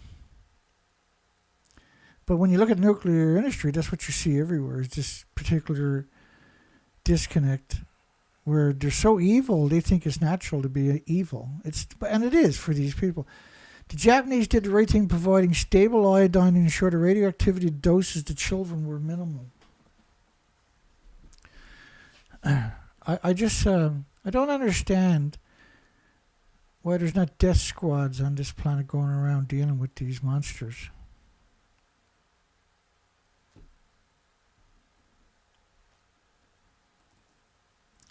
But when you look at nuclear industry, that's what you see everywhere, is this particular disconnect where they're so evil they think it's natural to be evil. And it is for these people. The Japanese did the right thing providing stable iodine to ensure the radioactivity doses to children were minimal. I don't understand why there's not death squads on this planet going around dealing with these monsters.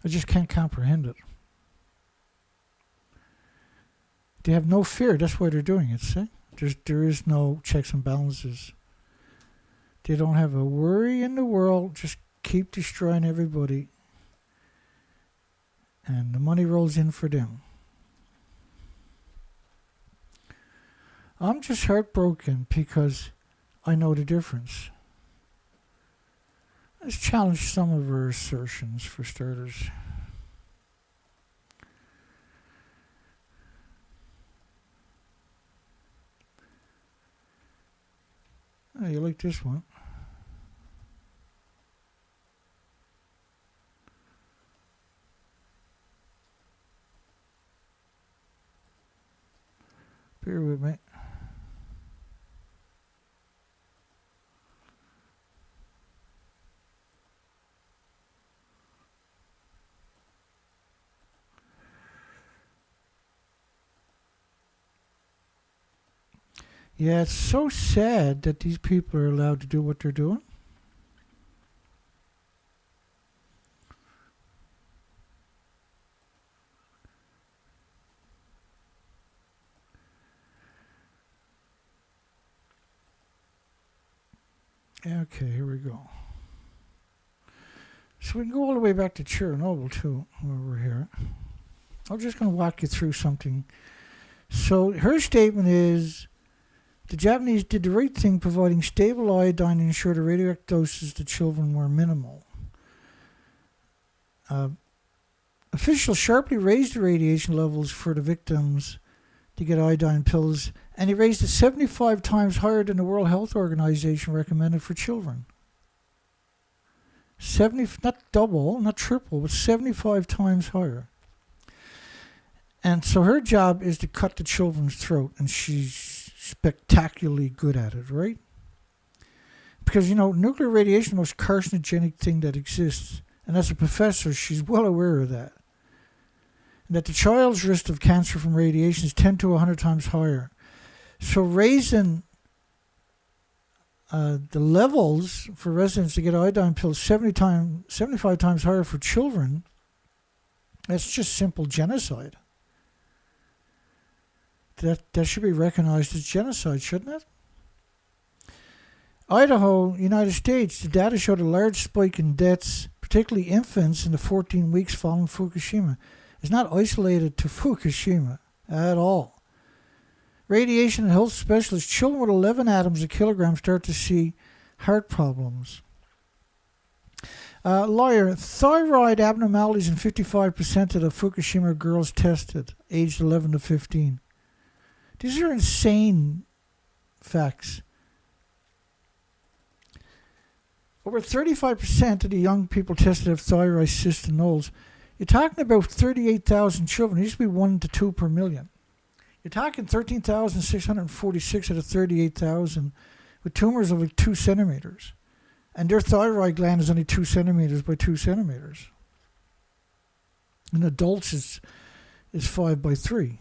I just can't comprehend it. They have no fear. That's why they're doing it, see? There is no checks and balances. They don't have a worry in the world. Just keep destroying everybody. And the money rolls in for them. I'm just heartbroken because I know the difference. Let's challenge some of her assertions, for starters. Oh, you like this one? Bear with me. Yeah, it's so sad that these people are allowed to do what they're doing. Okay, here we go. So we can go all the way back to Chernobyl too, where we're here. I'm just going to walk you through something. So her statement is, the Japanese did the right thing providing stable iodine to ensure the radioactive doses to children were minimal. Officials sharply raised the radiation levels for the victims to get iodine pills, and he raised it 75 times higher than the World Health Organization recommended for children. 70, not double, not triple, but 75 times higher. And so her job is to cut the children's throat, and she's spectacularly good at it, right? Because, you know, nuclear radiation is the most carcinogenic thing that exists. And as a professor, she's well aware of that. And that the child's risk of cancer from radiation is 10 to 100 times higher. So raising the levels for residents to get iodine pills 75 times higher for children, that's just simple genocide. That should be recognized as genocide, shouldn't it? Idaho, United States, the data showed a large spike in deaths, particularly infants, in the 14 weeks following Fukushima. It's not isolated to Fukushima at all. Radiation and health specialists, children with 11 atoms a kilogram start to see heart problems. Lawyer, thyroid abnormalities in 55% of the Fukushima girls tested, aged 11 to 15. These are insane facts. Over 35% of the young people tested have thyroid cysts and nodes. You're talking about 38,000 children. It used to be 1 to 2 per million. You're talking 13,646 out of 38,000 with tumors of like 2 centimeters. And their thyroid gland is only 2 centimeters by 2 centimeters. In adults, is 5 by 3.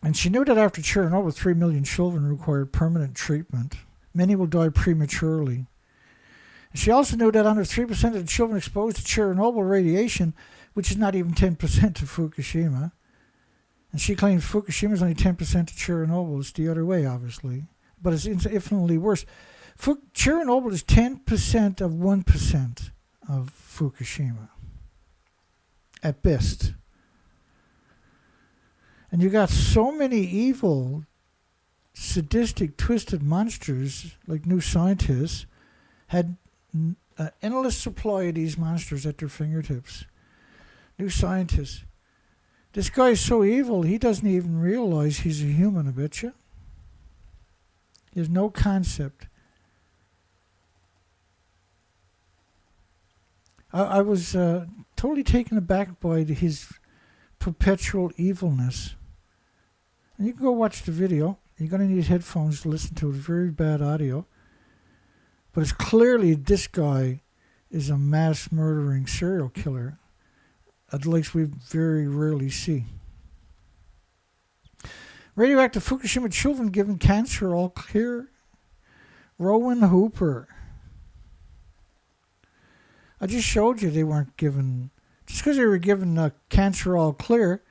And she knew that after Chernobyl, 3 million children required permanent treatment. Many will die prematurely. And she also knew that under 3% of the children exposed to Chernobyl radiation, which is not even 10% to Fukushima. And she claims Fukushima is only 10% to Chernobyl. It's the other way, obviously. But it's infinitely worse. Chernobyl is 10% of 1% of Fukushima. At best. And you got so many evil, sadistic, twisted monsters, like New Scientists, had an endless supply of these monsters at their fingertips. New Scientists. This guy is so evil, he doesn't even realize he's a human, I bet you. He has no concept. I was totally taken aback by his perpetual evilness. And you can go watch the video. You're going to need headphones to listen to it. It's very bad audio. But it's clearly this guy is a mass murdering serial killer at likes we very rarely see. Radioactive Fukushima children given cancer all clear. Rowan Hooper. I just showed you they weren't given, just because they were given cancer all clear,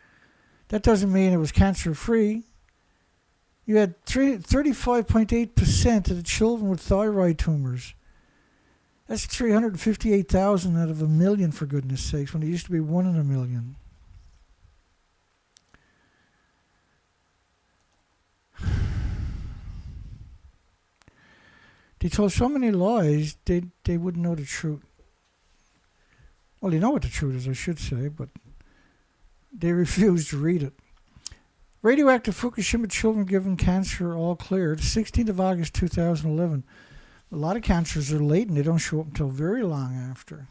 that doesn't mean it was cancer free. You had 35.8% of the children with thyroid tumors. That's 358,000 out of a million, for goodness sakes, when it used to be 1 in a million. They told so many lies, they wouldn't know the truth. Well, they know what the truth is, I should say, but they refuse to read it. Radioactive Fukushima children given cancer all clear. The 16th of August 2011. A lot of cancers are latent. They don't show up until very long after.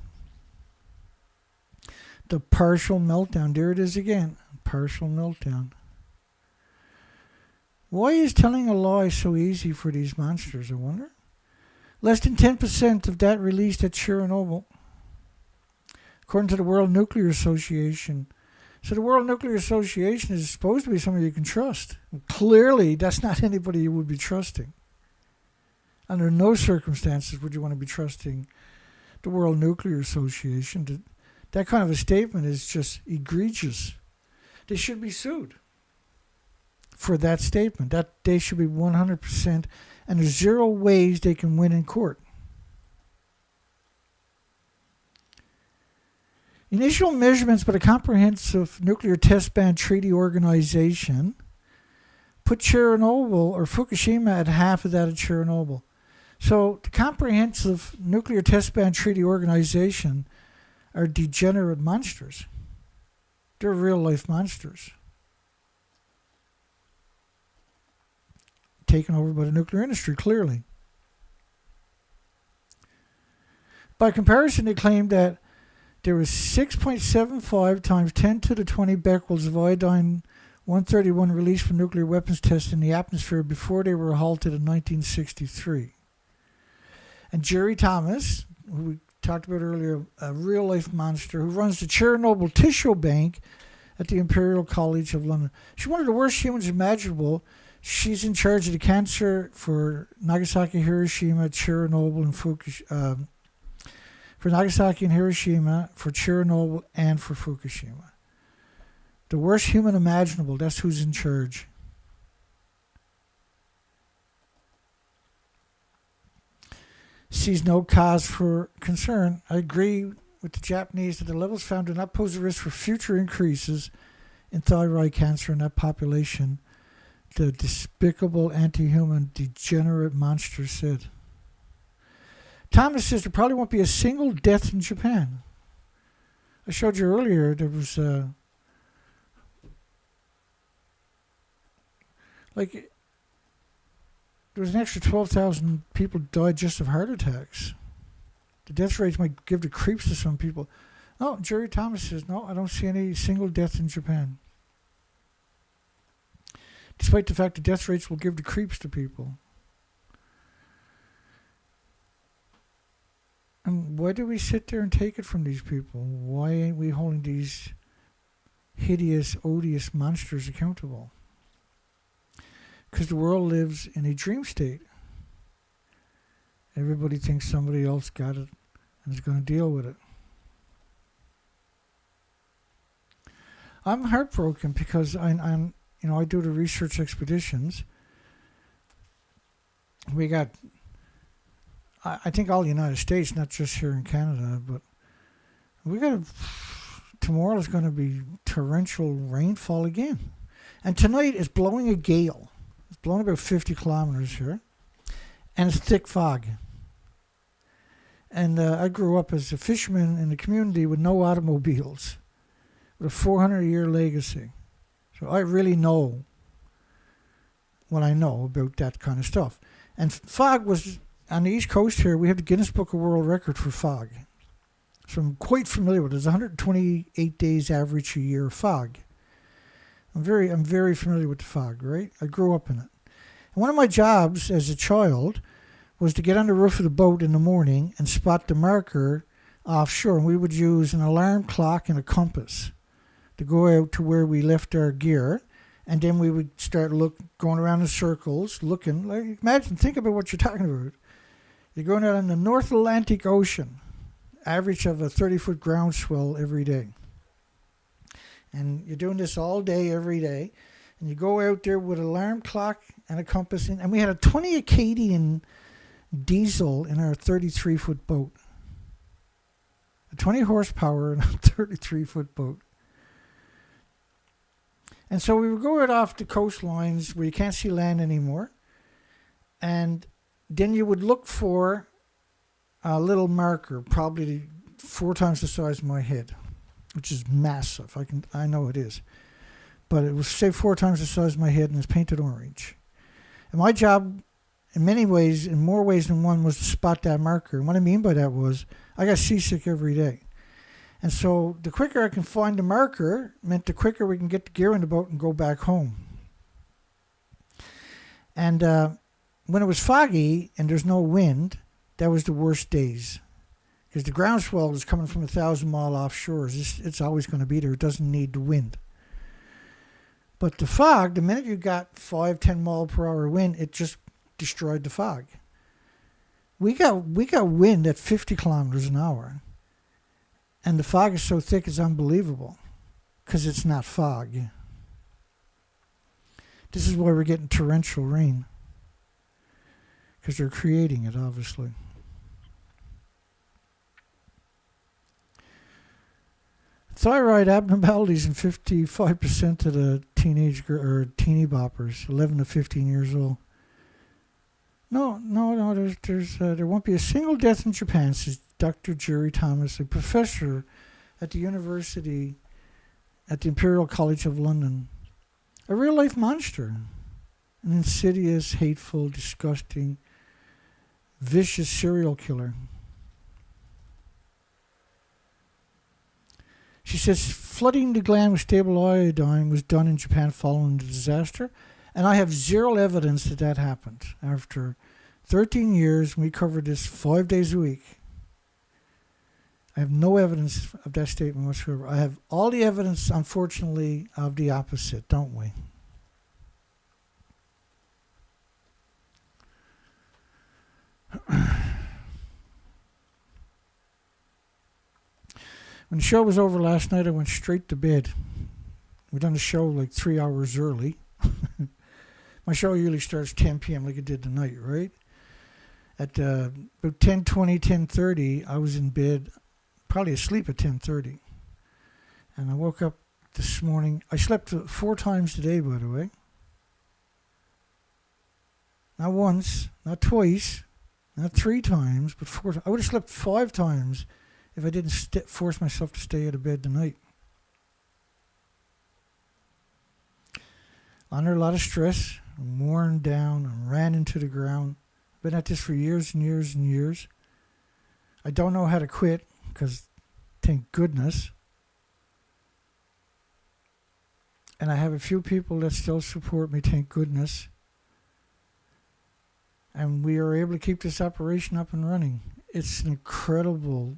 The partial meltdown. There it is again. Partial meltdown. Why is telling a lie so easy for these monsters, I wonder? Less than 10% of that released at Chernobyl, according to the World Nuclear Association. So the World Nuclear Association is supposed to be somebody you can trust. Clearly, that's not anybody you would be trusting. Under no circumstances would you want to be trusting the World Nuclear Association. That kind of a statement is just egregious. They should be sued for that statement. That they should be 100%, and there's 0 ways they can win in court. Initial measurements by the Comprehensive Nuclear Test Ban Treaty Organization put Chernobyl or Fukushima at half of that of Chernobyl. So the Comprehensive Nuclear Test Ban Treaty Organization are degenerate monsters. They're real-life monsters. Taken over by the nuclear industry, clearly. By comparison, they claimed that there was 6.75 times 10 to the 20 becquerels of iodine-131 released from nuclear weapons tests in the atmosphere before they were halted in 1963. And Jerry Thomas, who we talked about earlier, a real-life monster who runs the Chernobyl Tissue Bank at the Imperial College of London. She's one of the worst humans imaginable. She's in charge of the cancer for Nagasaki, Hiroshima, Chernobyl, and Fukushima. For Nagasaki and Hiroshima, for Chernobyl, and for Fukushima. The worst human imaginable, that's who's in charge. Sees no cause for concern. I agree with the Japanese that the levels found do not pose a risk for future increases in thyroid cancer in that population, the despicable anti-human degenerate monster said. Thomas says there probably won't be a single death in Japan. I showed you earlier there was there was an extra 12,000 people died just of heart attacks. The death rates might give the creeps to some people. No, Jerry Thomas says, no, I don't see any single death in Japan. Despite the fact the death rates will give the creeps to people. And why do we sit there and take it from these people? Why ain't we holding these hideous, odious monsters accountable? Because the world lives in a dream state. Everybody thinks somebody else got it and is going to deal with it. I'm heartbroken because I'm I do the research expeditions. We got, I think, all the United States, not just here in Canada, but we got tomorrow is going to be torrential rainfall again. And tonight is blowing a gale. It's blowing about 50 kilometers here. And it's thick fog. And I grew up as a fisherman in the community with no automobiles. with a 400-year legacy. So I really know what I know about that kind of stuff. And fog was, on the East Coast here, we have the Guinness Book of World Record for fog. So I'm quite familiar with it. There's 128 days average a year of fog. I'm very familiar with the fog, right? I grew up in it. And one of my jobs as a child was to get on the roof of the boat in the morning and spot the marker offshore. And we would use an alarm clock and a compass to go out to where we left our gear. And then we would start going around in circles, looking. Like, think about what you're talking about. You're going out on the North Atlantic Ocean, average of a 30-foot groundswell every day. And you're doing this all day, every day. And you go out there with an alarm clock and a compass. And we had a 20 Acadian diesel in our 33-foot boat. A 20 horsepower and a 33-foot boat. And so we would go out off the coastlines where you can't see land anymore. And then you would look for a little marker, probably 4 times the size of my head, which is massive. I know it is. But it was, say, 4 times the size of my head, and it's painted orange. And my job, in many ways, in more ways than one, was to spot that marker. And what I mean by that was I got seasick every day. And so the quicker I can find the marker meant the quicker we can get the gear in the boat and go back home. And when it was foggy and there's no wind, that was the worst days. Because the groundswell is coming from 1,000 mile offshore. It's always going to be there. It doesn't need the wind. But the fog, the minute you got 5-10 mile per hour wind, it just destroyed the fog. We got wind at 50 kilometers an hour. And the fog is so thick it's unbelievable. Because it's not fog. This is why we're getting torrential rain. Because they're creating it, obviously. Thyroid abnormalities in 55% of the teeny boppers, 11 to 15 years old. No. There won't be a single death in Japan, says Dr. Jerry Thomas, a professor at the university at the Imperial College of London. A real-life monster. An insidious, hateful, disgusting, vicious serial killer. She says flooding the gland with stable iodine was done in Japan following the disaster, and I have zero evidence that happened. After 13 years, we covered this 5 days a week. I have no evidence of that statement whatsoever. I have all the evidence, unfortunately, of the opposite, don't we? When the show was over last night, I went straight to bed. We done the show like 3 hours early. My show usually starts 10 p.m. like it did tonight, right? At about 10:20, 10:30, I was in bed, probably asleep at 10:30. And I woke up this morning. I slept 4 times today, by the way. Not once, not twice, not 3 times, but 4 times. I would have slept 5 times if I didn't force myself to stay out of bed tonight. Under a lot of stress, I'm worn down, and ran into the ground. I've been at this for years and years and years. I don't know how to quit, because thank goodness. And I have a few people that still support me, thank goodness. And we are able to keep this operation up and running. It's an incredible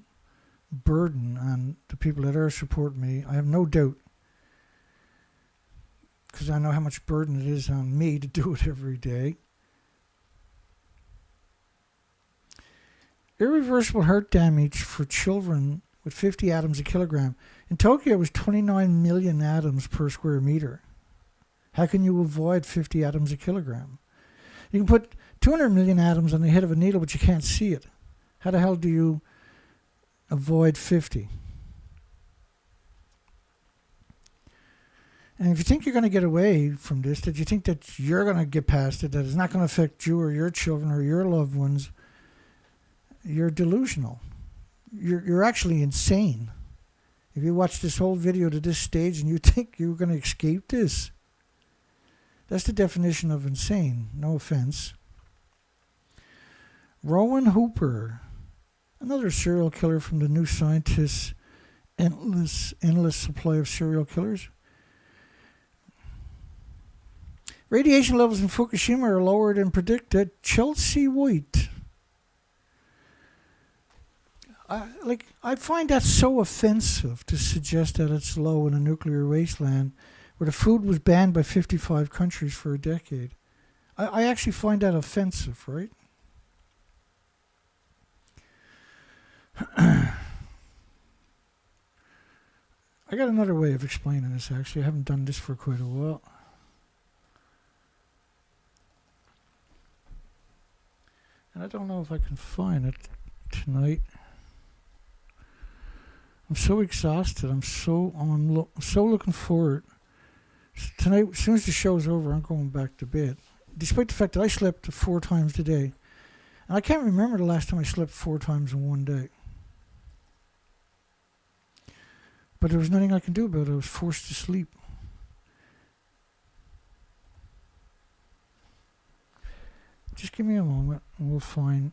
burden on the people that are supporting me. I have no doubt, because I know how much burden it is on me to do it every day. Irreversible heart damage for children with 50 atoms a kilogram. In Tokyo, it was 29 million atoms per square meter. How can you avoid 50 atoms a kilogram? You can put 200 million atoms on the head of a needle, but you can't see it. How the hell do you avoid 50? And if you think you're going to get away from this, that you think that you're going to get past it, that it's not going to affect you or your children or your loved ones, you're delusional. You're actually insane. If you watch this whole video to this stage and you think you're going to escape this, that's the definition of insane. No offense. Rowan Hooper, another serial killer from the New Scientist endless supply of serial killers. Radiation levels in Fukushima are lower than predicted. Chelsea White. I find that so offensive to suggest that it's low in a nuclear wasteland where the food was banned by 55 countries for a decade. I actually find that offensive, right? I got another way of explaining this, actually. I haven't done this for quite a while. And I don't know if I can find it tonight. I'm so exhausted. I'm so looking forward. Tonight, as soon as the show's over, I'm going back to bed. Despite the fact that I slept 4 times today. And I can't remember the last time I slept 4 times in one day. But there was nothing I can do about it. I was forced to sleep. Just give me a moment and we'll find.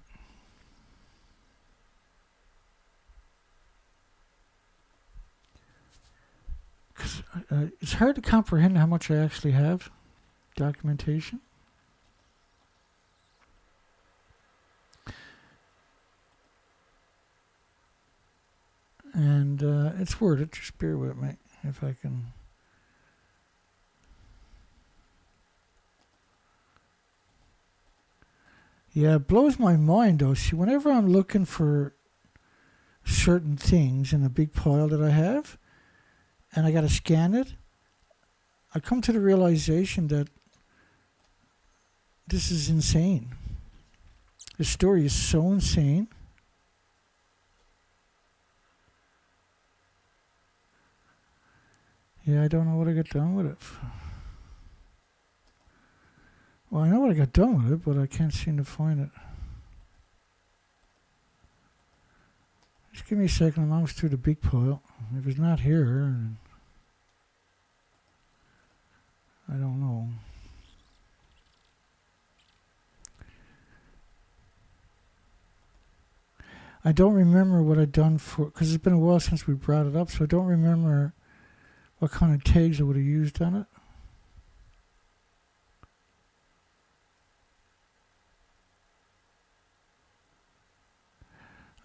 Because it's hard to comprehend how much I actually have. Documentation. And it's worth it. Just bear with me if I can. Yeah, it blows my mind though. See, whenever I'm looking for certain things in a big pile that I have, and I got to scan it, I come to the realization that this is insane. The story is so insane. Yeah, I don't know what I got done with it. Well, I know what I got done with it, but I can't seem to find it. Just give me a second. I'm almost through the big pile. If it's not here, I don't know. I don't remember what I'd done for, because it's been a while since we brought it up, so I don't remember what kind of tags I would have used on it.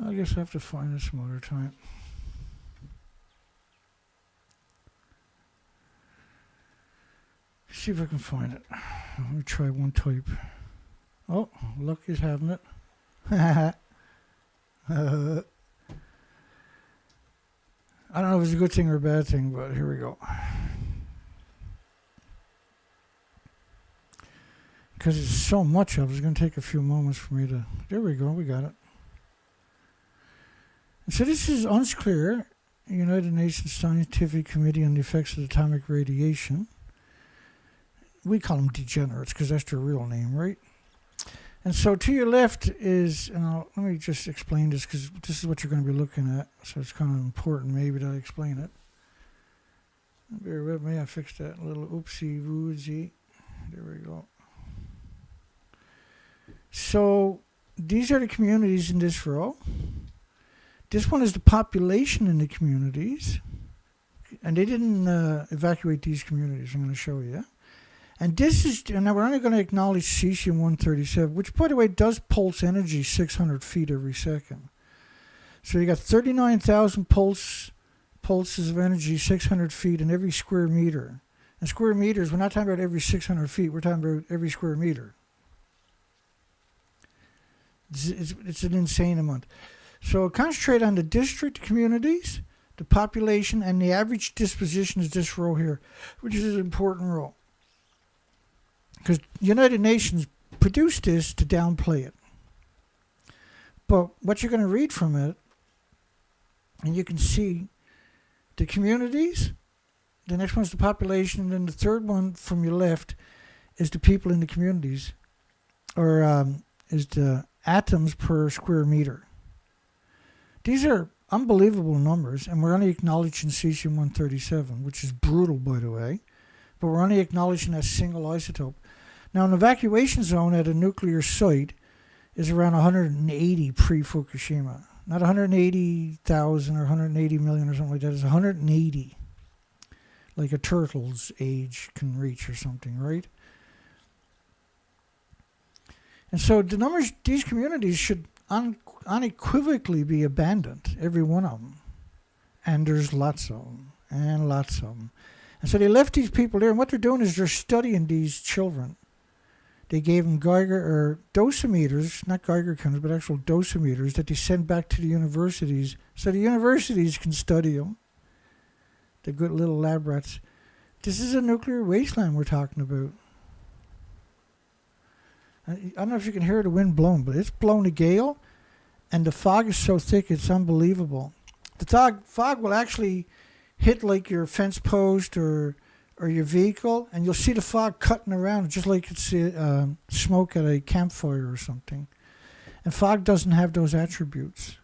I guess I have to find it some other time. See if I can find it. Let me try one type. Oh, luck is having it. I don't know if it's a good thing or a bad thing, but here we go. Because it's so much of it, it's going to take a few moments for me to... There we go, we got it. And so this is UNSCLEAR, United Nations Scientific Committee on the Effects of Atomic Radiation. We call them degenerates because that's their real name, right? And so to your left is, and let me just explain this because this is what you're going to be looking at. So it's kind of important maybe that I explain it. Bear with me, I fixed that little oopsie woozy. There we go. So these are the communities in this row. This one is the population in the communities. And they didn't evacuate these communities, I'm going to show you. And this is, and now we're only going to acknowledge cesium-137, which, by the way, does pulse energy 600 feet every second. So you got 39,000 pulses of energy, 600 feet in every square meter. And square meters, we're not talking about every 600 feet, we're talking about every square meter. It's an insane amount. So concentrate on the district communities, the population, and the average disposition is this row here, which is an important row. Because United Nations produced this to downplay it. But what you're going to read from it, and you can see the communities, the next one's the population, and then the third one from your left is the people in the communities, or is the atoms per square meter. These are unbelievable numbers, and we're only acknowledging cesium-137, which is brutal, by the way, but we're only acknowledging that single isotope. Now, an evacuation zone at a nuclear site is around 180 pre-Fukushima. Not 180,000 or 180 million or something like that. It's 180, like a turtle's age can reach or something, right? And so the numbers, these communities should unequivocally be abandoned, every one of them. And there's lots of them, and lots of them. And so they left these people there, and what they're doing is they're studying these children. They gave them Geiger or dosimeters, not Geiger counters, but actual dosimeters that they send back to the universities so the universities can study them. The good little lab rats. This is a nuclear wasteland we're talking about. I don't know if you can hear the wind blowing, but it's blowing a gale, and the fog is so thick it's unbelievable. The fog will actually hit like your fence post or your vehicle, and you'll see the fog cutting around just like you'd see smoke at a campfire or something. And fog doesn't have those attributes.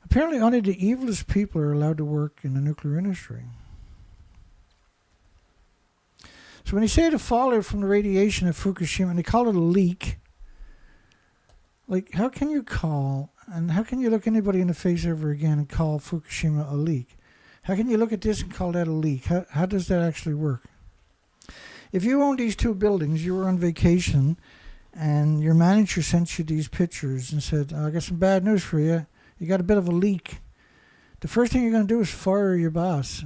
Apparently only the evilest people are allowed to work in the nuclear industry. So when they say the fallout from the radiation at Fukushima, and they call it a leak, like how can you look anybody in the face ever again and call Fukushima a leak? How can you look at this and call that a leak? How does that actually work? If you own these two buildings, you were on vacation, and your manager sent you these pictures and said, I got some bad news for you. You got a bit of a leak. The first thing you're going to do is fire your boss.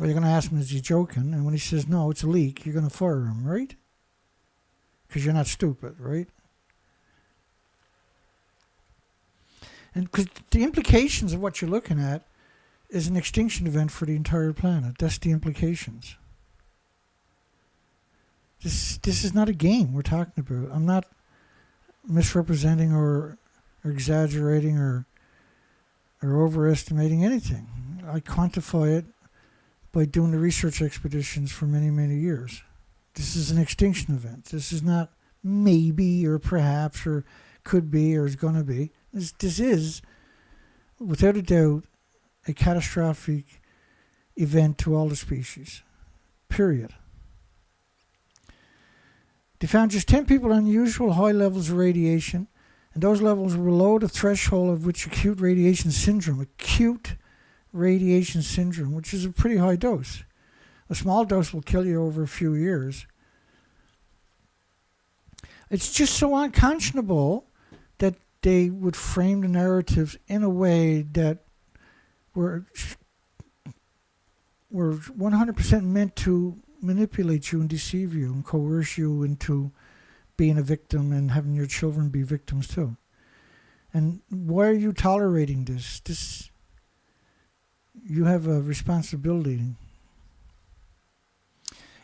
Or you're going to ask him, is he joking? And when he says, no, it's a leak, you're going to fire him, right? Because you're not stupid, right? And because the implications of what you're looking at is an extinction event for the entire planet. That's the implications. This is not a game we're talking about. I'm not misrepresenting or exaggerating or overestimating anything. I quantify it by doing the research expeditions for many, many years. This is an extinction event. This is not maybe or perhaps or could be or is going to be. This is, without a doubt, a catastrophic event to all the species. Period. They found just 10 people with unusual high levels of radiation, and those levels were below the threshold of which acute radiation syndrome, which is a pretty high dose. A small dose will kill you over a few years. It's just so unconscionable that they would frame the narratives in a way that were 100% meant to manipulate you and deceive you and coerce you into being a victim and having your children be victims too. And why are you tolerating this? You have a responsibility.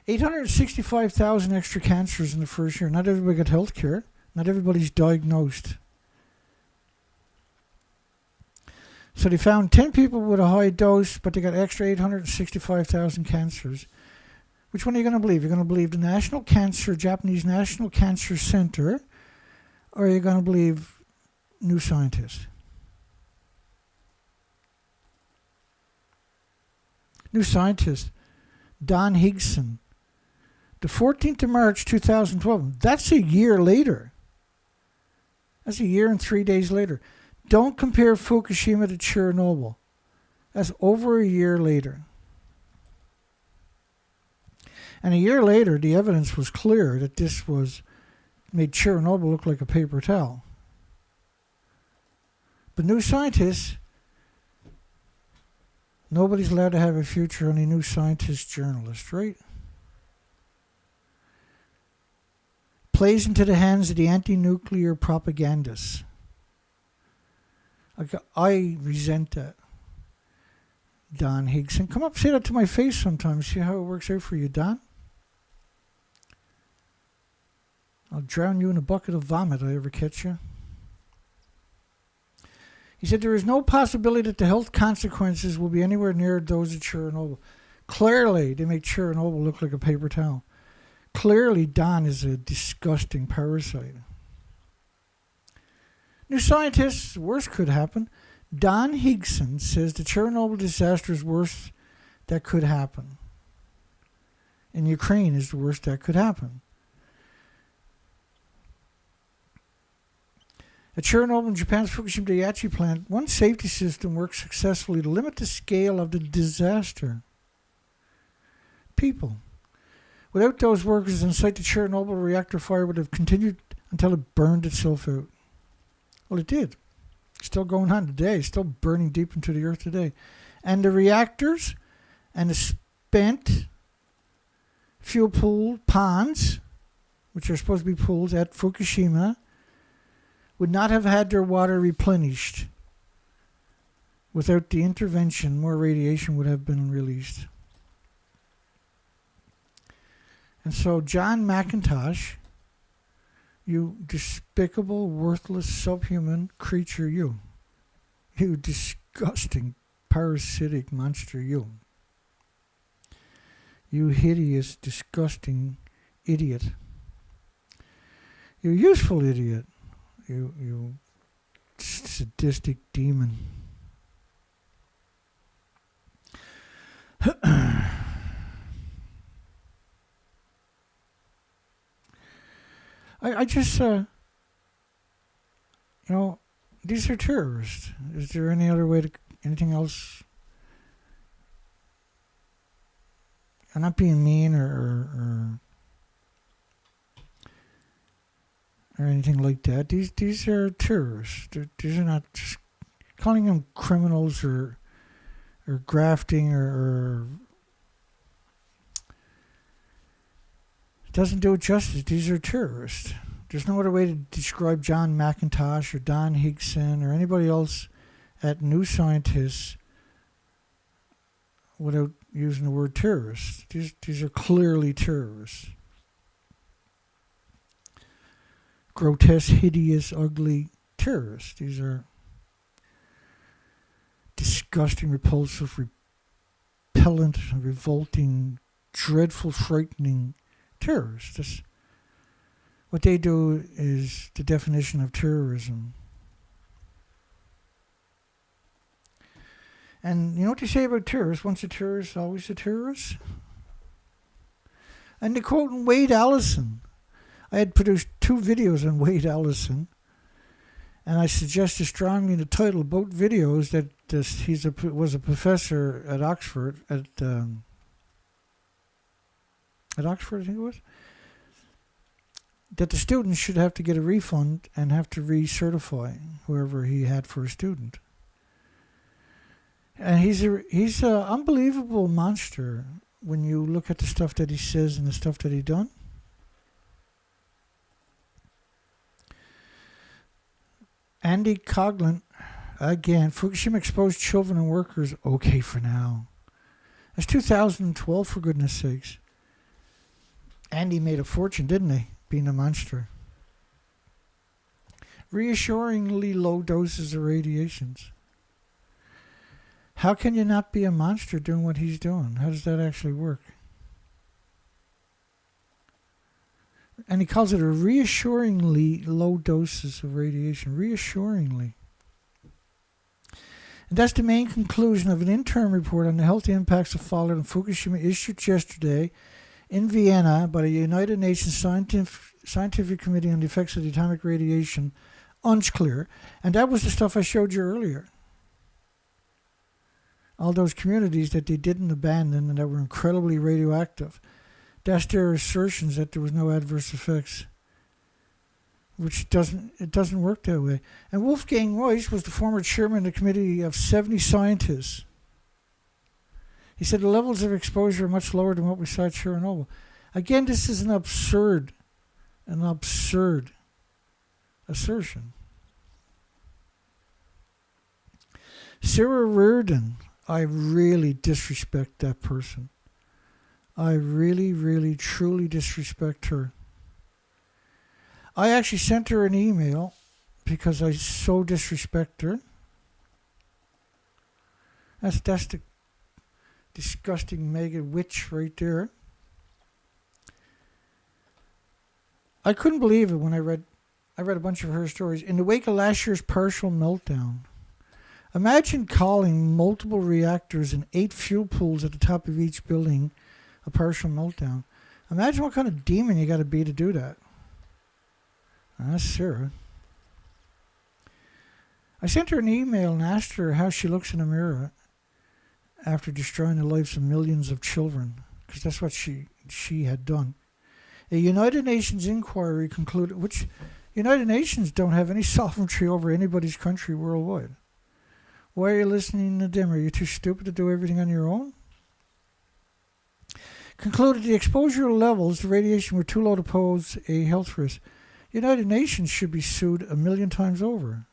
865,000 extra cancers in the first year. Not everybody got health care. Not everybody's diagnosed. So they found 10 people with a high dose, but they got extra 865,000 cancers. Which one are you going to believe? You're going to believe the Japanese National Cancer Center, or are you going to believe New Scientist? New Scientist, Don Higson. The 14th of March 2012. That's a year later. That's a year and 3 days later. Don't compare Fukushima to Chernobyl. That's over a year later. And a year later, the evidence was clear that this made Chernobyl look like a paper towel. But New Scientists, nobody's allowed to have a future, only New Scientist journalists, right? Plays into the hands of the anti-nuclear propagandists. I resent that. Don Higson. Come up, say that to my face sometime. See how it works out for you, Don? I'll drown you in a bucket of vomit if I ever catch you. He said there is no possibility that the health consequences will be anywhere near those of Chernobyl. Clearly, they make Chernobyl look like a paper towel. Clearly, Don is a disgusting parasite. New Scientist, worse could happen. Don Higson says the Chernobyl disaster is worst that could happen. In Ukraine is the worst that could happen. At Chernobyl and Japan's Fukushima Daiichi plant, one safety system worked successfully to limit the scale of the disaster. People. Without those workers on site, the Chernobyl reactor fire would have continued until it burned itself out. Well, it did. Still going on today, still burning deep into the earth today. And the reactors and the spent fuel pool ponds, which are supposed to be pools at Fukushima, would not have had their water replenished. Without the intervention, more radiation would have been released. And so John McIntosh, you despicable, worthless, subhuman creature, you disgusting, parasitic monster, you hideous, disgusting idiot, you useful idiot, you sadistic demon. I just, these are terrorists. Is there any other way to, anything else? I'm not being mean or anything like that. These are terrorists. These are not just calling them criminals or grafting or it doesn't do it justice. These are terrorists. There's no other way to describe John McIntosh or Don Higson or anybody else at New Scientists without using the word terrorists. These are clearly terrorists. Grotesque, hideous, ugly terrorists. These are disgusting, repulsive, repellent, revolting, dreadful, frightening terrorists. What they do is the definition of terrorism. And you know what they say about terrorists? Once a terrorist, always a terrorist. And they're quoting Wade Allison. I had produced 2 videos on Wade Allison, and I suggested strongly in the title of both videos that he was a professor at Oxford, at Oxford, I think it was, that the students should have to get a refund and have to recertify whoever he had for a student. And he's an unbelievable monster when you look at the stuff that he says and the stuff that he done. Andy Coghlan, again, Fukushima exposed children and workers. Okay for now. That's 2012, for goodness sakes. Andy made a fortune, didn't he? Being a monster. Reassuringly low doses of radiations. How can you not be a monster doing what he's doing? How does that actually work? And he calls it a reassuringly low doses of radiation. Reassuringly. And that's the main conclusion of an interim report on the health impacts of fallout in Fukushima issued yesterday in Vienna by the United Nations Scientific Committee on the Effects of the Atomic Radiation, UNCLEAR. And that was the stuff I showed you earlier. All those communities that they didn't abandon and that were incredibly radioactive. That's their assertions that there was no adverse effects, which doesn't work that way. And Wolfgang Weiss was the former chairman of the committee of 70 scientists. He said the levels of exposure are much lower than what we saw at Chernobyl. Again, this is an absurd assertion. Sarah Reardon, I really disrespect that person. I really, really, truly disrespect her. I actually sent her an email because I so disrespect her. That's the disgusting mega witch right there. I couldn't believe it when I read I read a bunch of her stories. In the wake of last year's partial meltdown, imagine calling multiple reactors and 8 fuel pools at the top of each building a partial meltdown. Imagine what kind of demon you got to be to do that. That's Sarah. I sent her an email and asked her how she looks in the mirror after destroying the lives of millions of children, because that's what she had done. A United Nations inquiry concluded, which United Nations don't have any sovereignty over anybody's country worldwide. Why are you listening to them? Are you too stupid to do everything on your own? Concluded the exposure levels to radiation were too low to pose a health risk. United Nations should be sued 1,000,000 times over.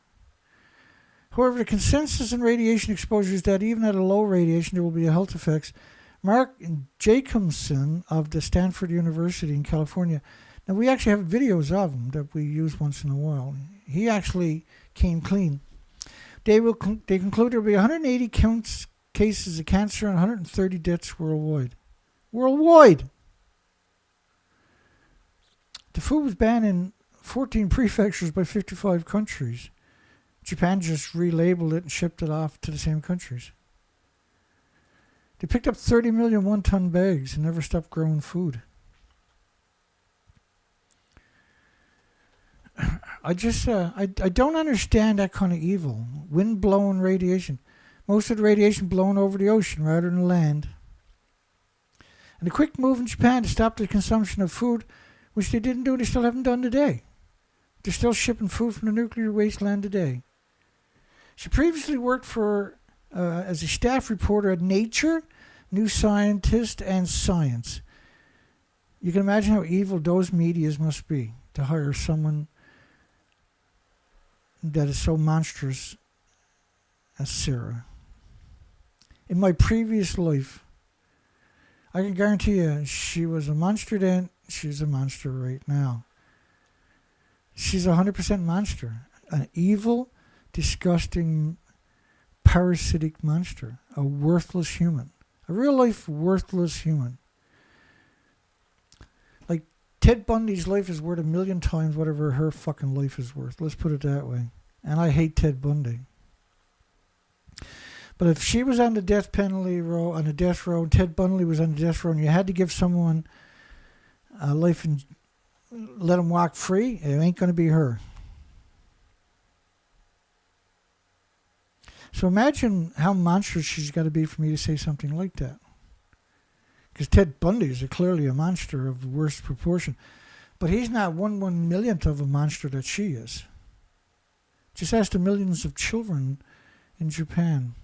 However, the consensus in radiation exposure is that even at a low radiation, there will be health effects. Mark Jacobson of the Stanford University in California. Now, we actually have videos of him that we use once in a while. He actually came clean. They conclude there will be 180 cases of cancer and 130 deaths worldwide. Worldwide! The food was banned in 14 prefectures by 55 countries. Japan just relabeled it and shipped it off to the same countries. They picked up 30 million one-ton bags and never stopped growing food. I don't understand that kind of evil. Wind-blown radiation. Most of the radiation blown over the ocean rather than land. And the quick move in Japan to stop the consumption of food, which they didn't do, they still haven't done today. They're still shipping food from the nuclear wasteland today. She previously worked as a staff reporter at Nature, New Scientist, and Science. You can imagine how evil those medias must be to hire someone that is so monstrous as Sarah. In my previous life, I can guarantee you she was a monster then, she's a monster right now. She's a 100% monster. An evil, disgusting, parasitic monster. A worthless human. A real-life worthless human. Like, Ted Bundy's life is worth 1,000,000 times whatever her fucking life is worth. Let's put it that way. And I hate Ted Bundy. But if she was on the death penalty row, on the death row, and Ted Bundy was on the death row, and you had to give someone a life and let them walk free, it ain't going to be her. So imagine how monstrous she's got to be for me to say something like that. Because Ted Bundy is clearly a monster of the worst proportion. But he's not 1/1,000,000th of a monster that she is. Just ask the millions of children in Japan.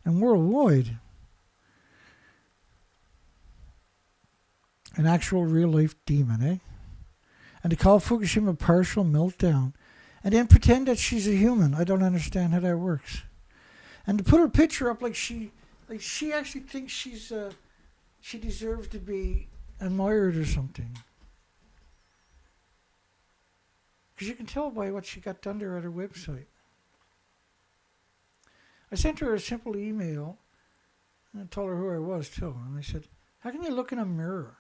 And worldwide. An actual real-life demon, eh? And to call Fukushima partial meltdown. And then pretend that she's a human. I don't understand how that works. And to put her picture up like she actually thinks she deserves to be admired or something. Because you can tell by what she got done there at her website. I sent her a simple email, and I told her who I was too. And I said, how can you look in a mirror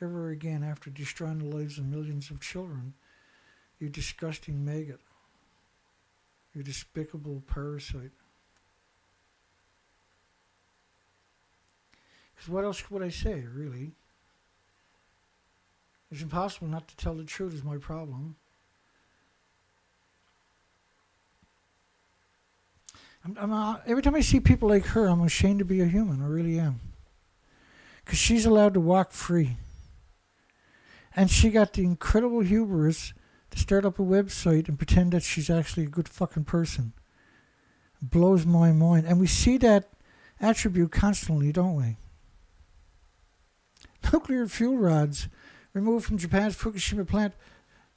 ever again after destroying the lives of millions of children? You disgusting maggot. You despicable parasite. Because what else would I say, really? It's impossible not to tell the truth is my problem. Every time I see people like her, I'm ashamed to be a human. I really am. Because she's allowed to walk free. And she got the incredible hubris to start up a website and pretend that she's actually a good fucking person. It blows my mind. And we see that attribute constantly, don't we? Nuclear fuel rods removed from Japan's Fukushima plant,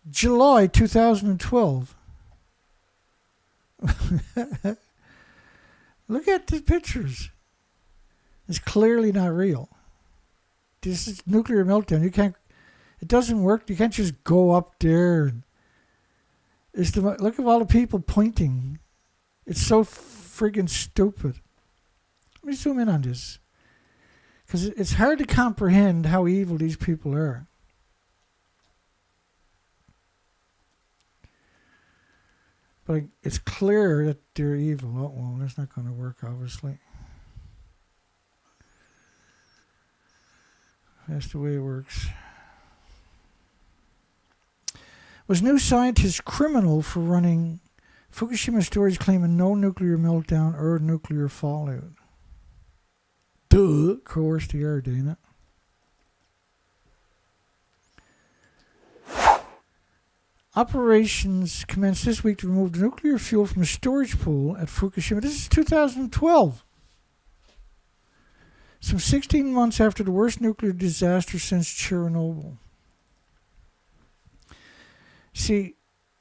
July 2012. Look at the pictures. It's clearly not real. This is nuclear meltdown. It doesn't work. You can't just go up there. Look at all the people pointing. It's so friggin' stupid. Let me zoom in on this. Because it's hard to comprehend how evil these people are. But it's clear that they're evil. Oh, well, that's not going to work, obviously. That's the way it works. Was new scientist criminal for running Fukushima storage claiming no nuclear meltdown or nuclear fallout? Duh, of course they are, Dana. Operations commenced this week to remove the nuclear fuel from the storage pool at Fukushima. This is 2012. Some 16 months after the worst nuclear disaster since Chernobyl. See,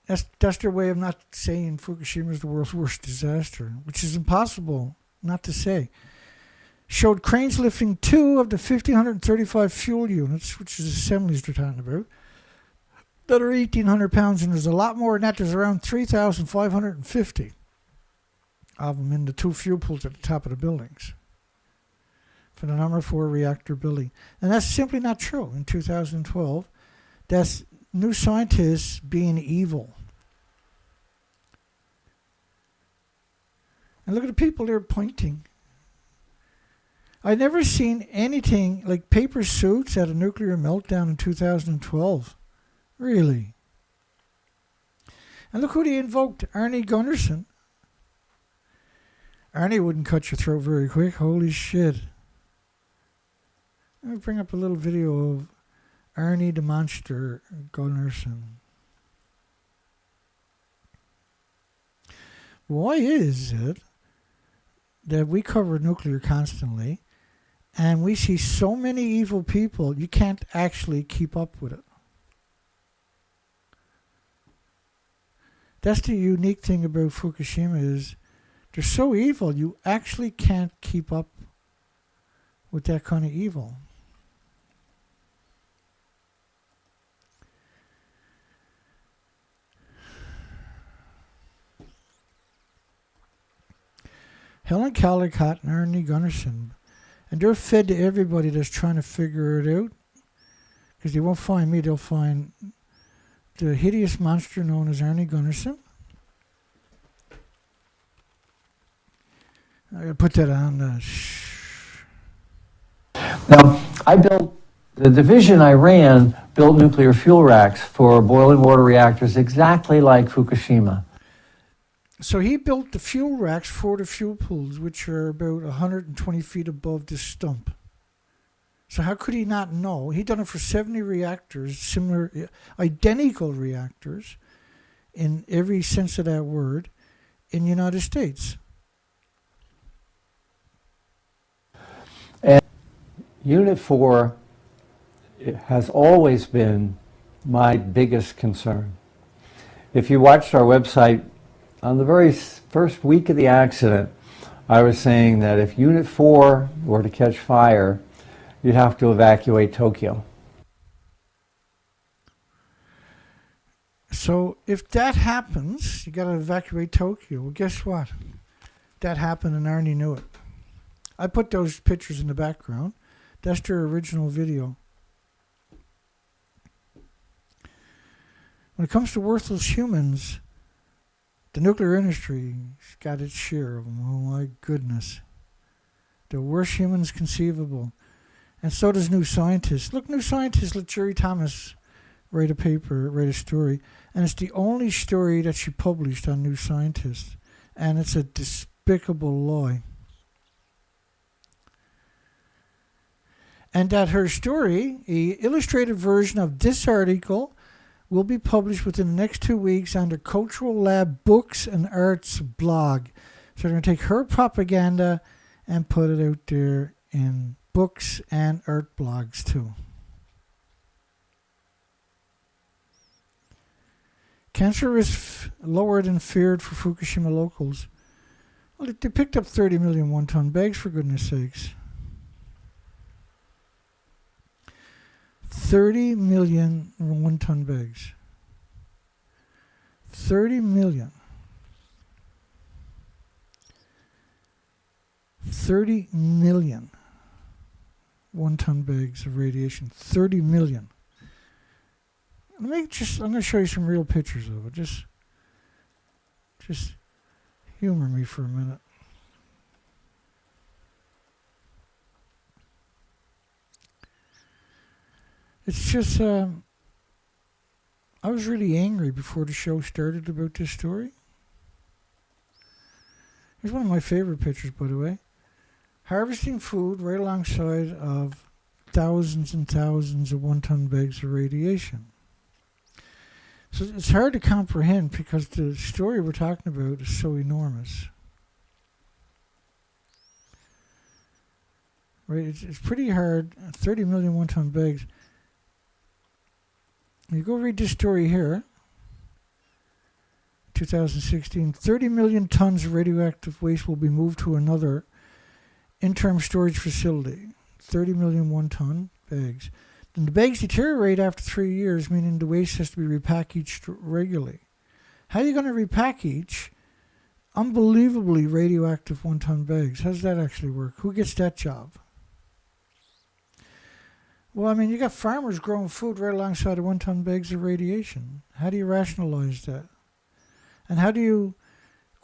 that's their way of not saying Fukushima is the world's worst disaster, which is impossible not to say. Showed cranes lifting 2 of the 1,535 fuel units, which is assemblies they're talking about, that are 1,800 pounds, and there's a lot more than that. There's around 3,550 of them in the 2 fuel pools at the top of the buildings for the number 4 reactor building. And that's simply not true. In 2012, that's new scientists being evil. And look at the people they're pointing. I've never seen anything like paper suits at a nuclear meltdown in 2012. Really. And look who they invoked, Arnie Gunnarsson. Arnie wouldn't cut your throat very quick. Holy shit. Let me bring up a little video of Arnie the Monster Gunnarsson. Why is it that we cover nuclear constantly and we see so many evil people, you can't actually keep up with it? That's the unique thing about Fukushima, is they're so evil you actually can't keep up with that kind of evil. Helen Caldicott and Arnie Gunnarsson, and they're fed to everybody that's trying to figure it out, because they won't find me, they'll find the hideous monster known as Arnie Gunnarsson. I gotta put that on. Now, the division I ran built nuclear fuel racks for boiling water reactors exactly like Fukushima. So he built the fuel racks for the fuel pools, which are about 120 feet above the stump. So how could he not know? He'd done it for 70 reactors, similar, identical reactors, in every sense of that word, in the United States. And Unit 4 has always been my biggest concern. If you watched our website, on the very first week of the accident, I was saying that if Unit 4 were to catch fire, you'd have to evacuate Tokyo. So if that happens, you got to evacuate Tokyo. Well, guess what? That happened and Arnie knew it. I put those pictures in the background. That's their original video. When it comes to worthless humans, the nuclear industry's got its share of them. Oh my goodness. The worst humans conceivable. And so does New Scientist. Look, New Scientist let Jerry Thomas write a story. And it's the only story that she published on New Scientist. And it's a despicable lie. And that her story, an illustrated version of this article, will be published within the next 2 weeks on the Cultural Lab Books and Arts blog. So they're going to take her propaganda and put it out there in books and art blogs too. Cancer is lower than feared for Fukushima locals. Well, they picked up 30 million one-ton bags, for goodness sakes. 30 million one-ton bags. 30 million. 30 million one-ton bags of radiation. 30 million. I'm going to show you some real pictures of it. Just Just humor me for a minute. It's just, I was really angry before the show started about this story. Here's one of my favorite pictures, by the way. Harvesting food right alongside of thousands and thousands of one-ton bags of radiation. So it's hard to comprehend because the story we're talking about is so enormous. Right? It's pretty hard. 30 million one-ton bags. You go read this story here. 2016, 30 million tons of radioactive waste will be moved to another interim storage facility. 30 million one-ton bags. And the bags deteriorate after 3 years, meaning the waste has to be repackaged regularly. How are you going to repackage unbelievably radioactive one-ton bags? How does that actually work? Who gets that job? Well, I mean, you got farmers growing food right alongside of one-ton bags of radiation. How do you rationalize that? And how do you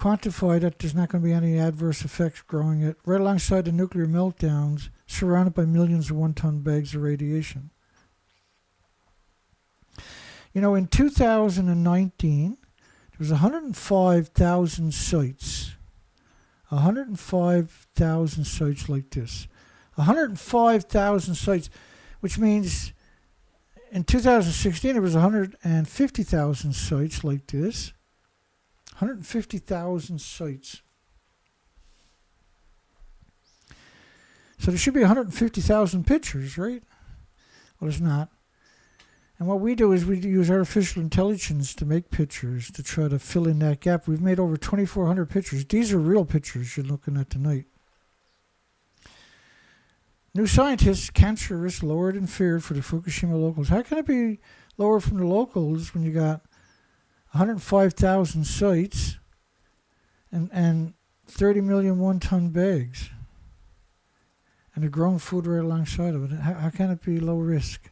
quantify that there's not going to be any adverse effects growing it right alongside the nuclear meltdowns surrounded by millions of one-ton bags of radiation? You know, in 2019, there was 105,000 sites. 105,000 sites like this. 105,000 sites, which means in 2016 there was 150,000 sites like this. 150,000 sites. So there should be 150,000 pictures, right? Well, there's not. And what we do is we use artificial intelligence to make pictures to try to fill in that gap. We've made over 2,400 pictures. These are real pictures you're looking at tonight. New scientists, cancer risk lowered and feared for the Fukushima locals. How can it be lower from the locals when you got 105,000 sites and 30 million one-ton bags and they're growing food right alongside of it? How can it be low risk?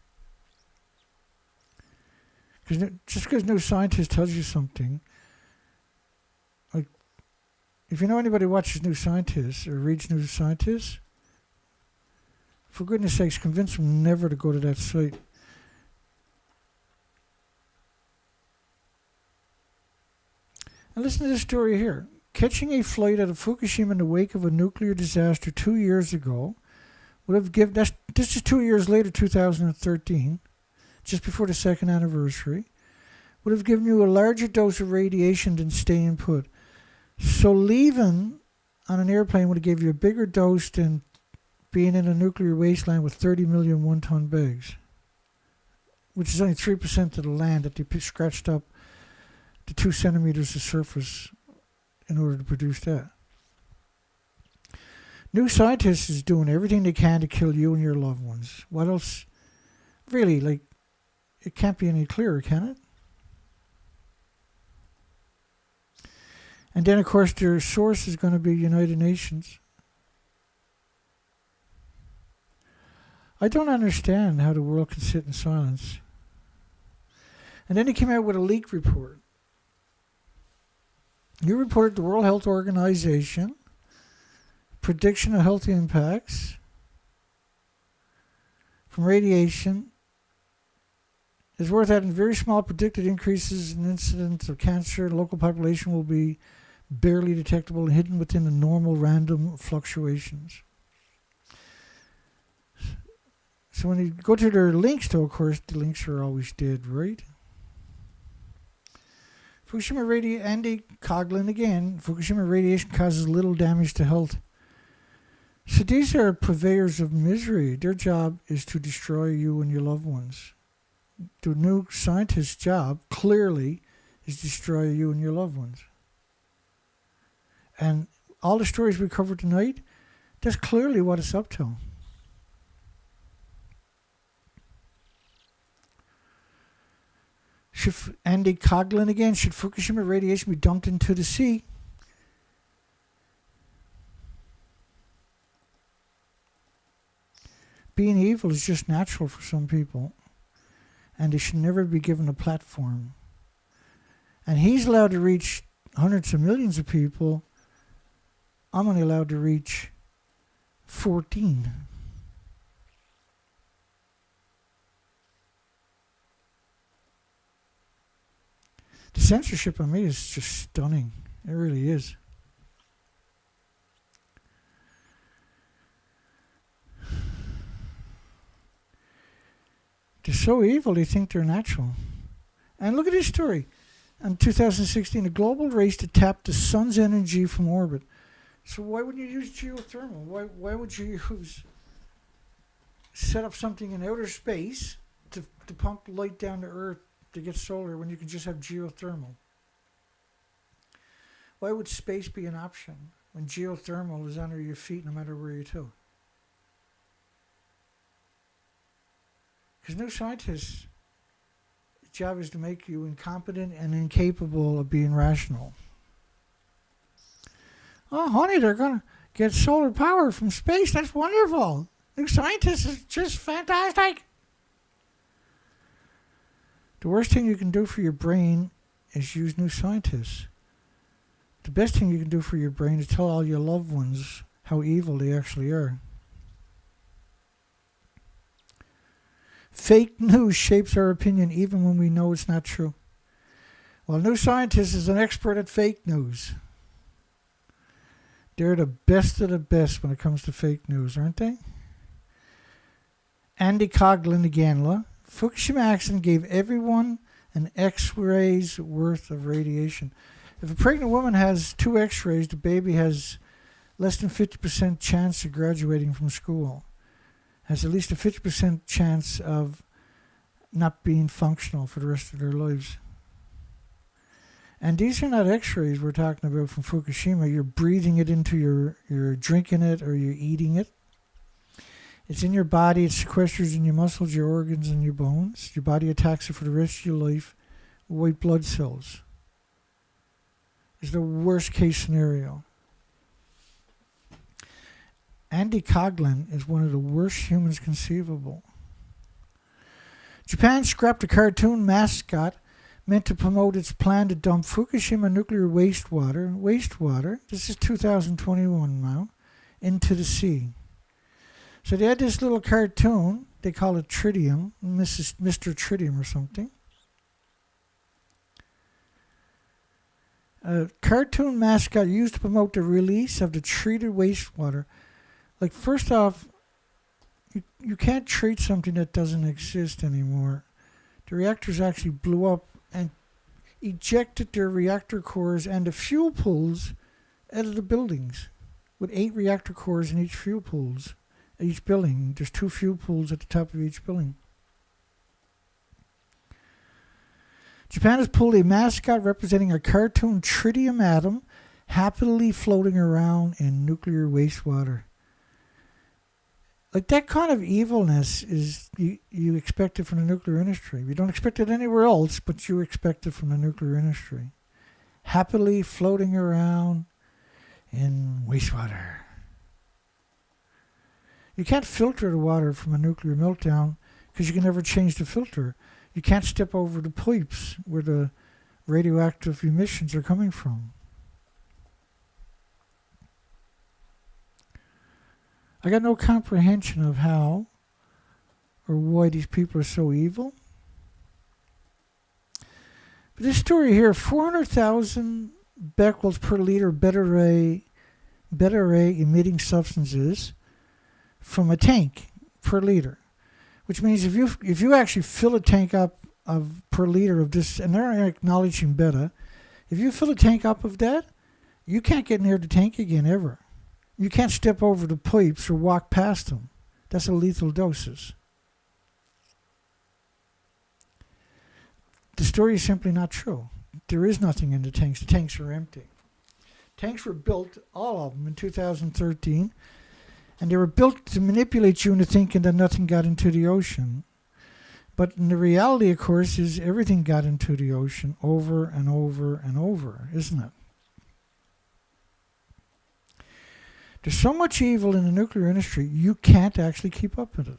Just because New Scientist tells you something, like if you know anybody who watches New Scientist or reads New Scientist, for goodness sakes, convince them never to go to that site. And listen to this story here. Catching a flight out of Fukushima in the wake of a nuclear disaster 2 years ago would have given, this is 2 years later, 2013, just before the second anniversary, would have given you a larger dose of radiation than staying put. So leaving on an airplane would have given you a bigger dose than being in a nuclear wasteland with 30 million one-ton bags, which is only 3% of the land that they scratched up to 2 centimeters of surface in order to produce that. New Scientist is doing everything they can to kill you and your loved ones. What else? Really, like, it can't be any clearer, can it? And then, of course, their source is going to be United Nations. I don't understand how the world can sit in silence. And then he came out with a leak report. You reported the World Health Organization, prediction of health impacts from radiation is worth having very small predicted increases in incidence of cancer. The local population will be barely detectable and hidden within the normal random fluctuations. So when you go to their links, though, of course, the links are always dead, right? Fukushima Andy Coghlan again. Fukushima radiation causes little damage to health. So these are purveyors of misery. Their job is to destroy you and your loved ones. The New Scientist's job, clearly, is destroy you and your loved ones. And all the stories we covered tonight, that's clearly what it's up to. Andy Coghlan again, should Fukushima radiation be dumped into the sea? Being evil is just natural for some people, and they should never be given a platform. And he's allowed to reach hundreds of millions of people, I'm only allowed to reach 14. The censorship on me is just stunning. It really is. They're so evil, they think they're natural. And look at this story. In 2016, a global race to tap the sun's energy from orbit. So why wouldn't you use geothermal? Why would you set up something in outer space to pump light down to Earth to get solar when you can just have geothermal? Why would space be an option when geothermal is under your feet no matter where you go? Because new scientists' job is to make you incompetent and incapable of being rational. Oh, honey, they're going to get solar power from space. That's wonderful. New scientists is just fantastic. The worst thing you can do for your brain is use new scientists. The best thing you can do for your brain is tell all your loved ones how evil they actually are. Fake news shapes our opinion even when we know it's not true. Well, New Scientist is an expert at fake news. They're the best of the best when it comes to fake news, aren't they? Andy Coghlan again. Fukushima accident gave everyone an X-ray's worth of radiation. If a pregnant woman has 2 X-rays, the baby has less than 50% chance of graduating from school. Has at least a 50% chance of not being functional for the rest of their lives. And these are not X-rays we're talking about from Fukushima. You're breathing it into you're drinking it, or you're eating it. It's in your body. It sequesters in your muscles, your organs, and your bones. Your body attacks it for the rest of your life. White blood cells. It's the worst case scenario. Andy Coghlan is one of the worst humans conceivable. Japan scrapped a cartoon mascot meant to promote its plan to dump Fukushima nuclear wastewater, this is 2021 now, into the sea. So they had this little cartoon, they call it Tritium, Mr. Tritium or something. A cartoon mascot used to promote the release of the treated wastewater. Like, first off, you can't treat something that doesn't exist anymore. The reactors actually blew up and ejected their reactor cores and the fuel pools out of the buildings, with 8 reactor cores in each fuel pools. Each building, there's 2 fuel pools at the top of each building. Japan has pulled a mascot representing a cartoon tritium atom happily floating around in nuclear wastewater. Like, that kind of evilness is you expect it from the nuclear industry. You don't expect it anywhere else, but you expect it from the nuclear industry. Happily floating around in wastewater. You can't filter the water from a nuclear meltdown because you can never change the filter. You can't step over the pipes where the radioactive emissions are coming from. I got no comprehension of how or why these people are so evil. But this story here, 400,000 becquerels per liter beta ray emitting substances from a tank per liter, which means if you actually fill a tank up of per liter of this, and they're acknowledging beta, if you fill a tank up of that, you can't get near the tank again ever. You can't step over the pipes or walk past them. That's a lethal doses. The story is simply not true. There is nothing in the tanks. The tanks are empty. Tanks were built, all of them, in 2013, and they were built to manipulate you into thinking that nothing got into the ocean. But in the reality, of course, is everything got into the ocean over and over and over, isn't it? There's so much evil in the nuclear industry, you can't actually keep up with it.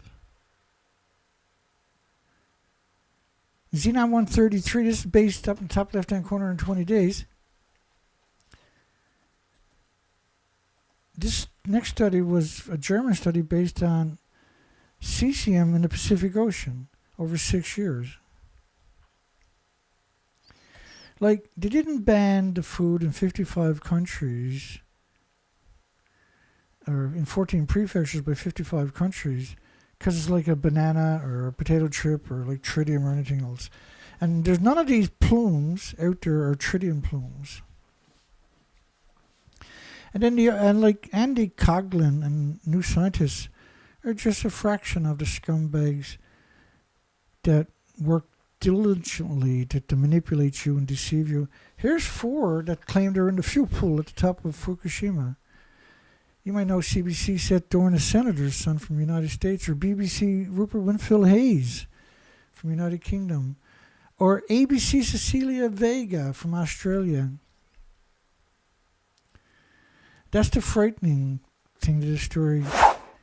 Xenon 133, this is based up in the top left-hand corner in 20 days. this next study was a German study based on cesium in the Pacific Ocean over 6 years. Like, they didn't ban the food in 55 countries, or in 14 prefectures by 55 countries, because it's like a banana or a potato chip or like tritium or anything else. And there's none of these plumes out there are tritium plumes. And then like Andy Coghlan and New Scientists are just a fraction of the scumbags that work diligently to manipulate you and deceive you. Here's 4 that claim they're in the fuel pool at the top of Fukushima. You might know CBC Seth Dorn, a senator's son from the United States, or BBC Rupert Winfield Hayes from the United Kingdom, or ABC Cecilia Vega from Australia. That's the frightening thing to this story.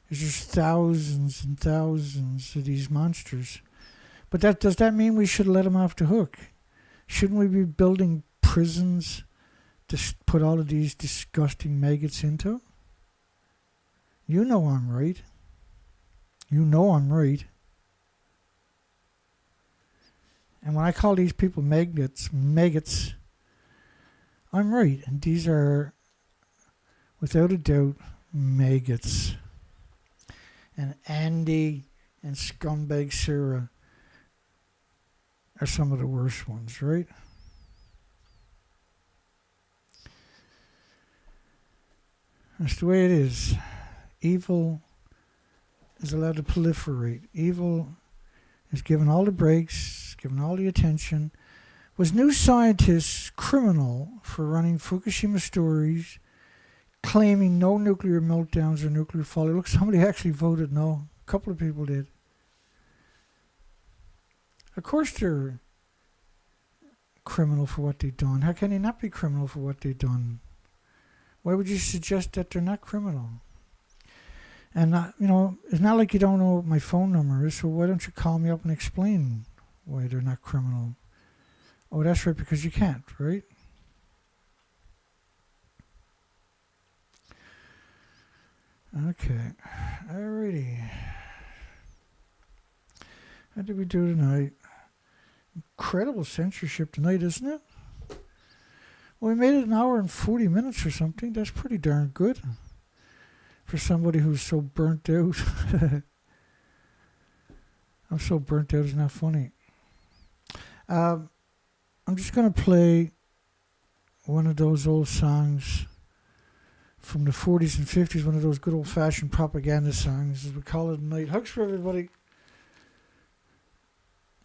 There's just thousands and thousands of these monsters. But does that mean we should let them off the hook? Shouldn't we be building prisons to put all of these disgusting maggots into? You know I'm right. You know I'm right. And when I call these people maggots, I'm right. And these are, without a doubt, maggots. And Andy and scumbag Sarah are some of the worst ones, right? That's the way it is. Evil is allowed to proliferate. Evil is given all the breaks, given all the attention. Was New Scientist criminal for running Fukushima stories, claiming no nuclear meltdowns or nuclear fallout? Look, somebody actually voted no. A couple of people did. Of course they're criminal for what they've done. How can they not be criminal for what they've done? Why would you suggest that they're not criminal? And, it's not like you don't know what my phone number is, so why don't you call me up and explain why they're not criminal? Oh, that's right, because you can't, right? Okay. Alrighty. How did we do tonight? Incredible censorship tonight, isn't it? Well, we made it an hour and 40 minutes or something. That's pretty darn good for somebody who's so burnt out. I'm so burnt out, it's not funny. I'm just going to play one of those old songs from the 40s and 50s, one of those good old-fashioned propaganda songs, as we call it tonight. Hugs for everybody.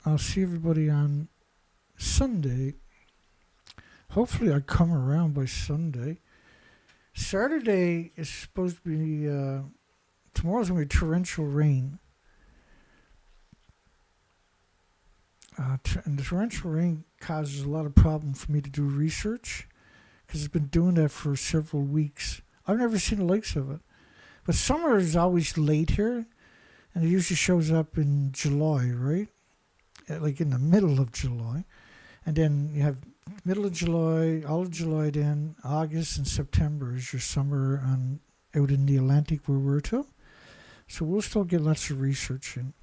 I'll see everybody on Sunday. Hopefully I come around by Sunday. Saturday is supposed to be, tomorrow's going to be torrential rain. And the torrential rain causes a lot of problem for me to do research, because it's been doing that for several weeks. I've never seen the likes of it. But summer is always late here, and it usually shows up in July, right? Like in the middle of July. And then you have middle of July, all of July, then August and September is your summer out in the Atlantic where we're to. So we'll still get lots of research in.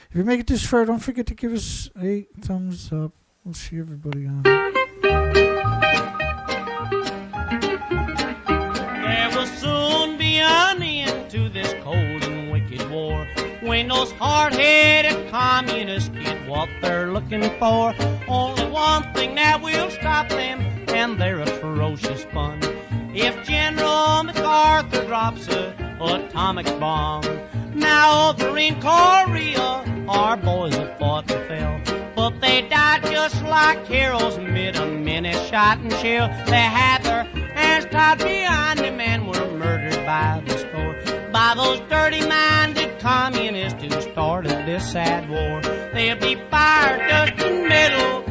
If you make it this far, don't forget to give us a thumbs up. We'll see everybody on. There will soon be an end to this cold and wicked war, when those hard-headed communists get what they're looking for. Only one thing that will stop them, and they're atrocious fun. If General MacArthur drops an atomic bomb. Now over in Korea, our boys have fought and fell, but they died just like heroes amid a minute shot and shell. They had their hands tied behind them and were murdered by the score, by those dirty-minded communists who started this sad war. They'll be fired dust and metal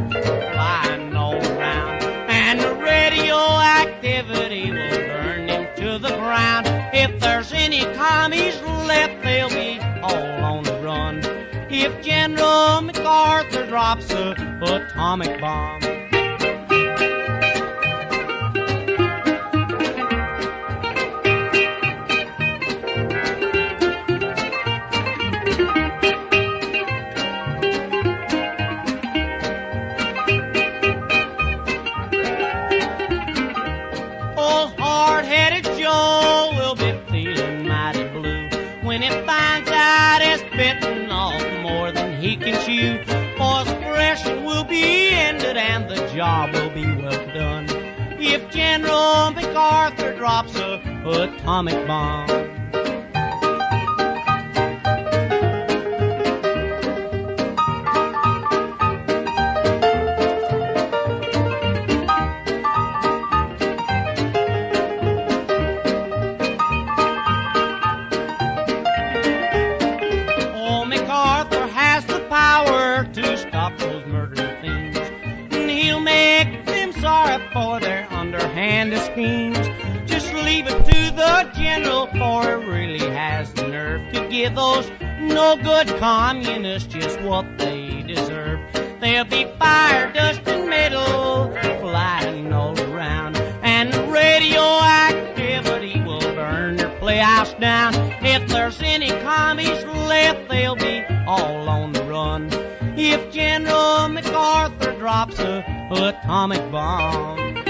flying all around, and the radioactivity will burn them to the ground. If there's any commies left, they'll be all on the run if General MacArthur drops an atomic bomb. and the job will be well done. If General MacArthur drops a atomic bomb. Oh, MacArthur has the power to stop those murdering things, and he'll make them sorry for their underhanded schemes. Just leave it to the general, for he really has the nerve to give those no-good communists just what they deserve. There'll be fire, dust, and metal flying all around, and the radioactivity will burn their playhouse down. If there's any commies left, they'll be all on the run if General MacArthur drops a atomic bomb.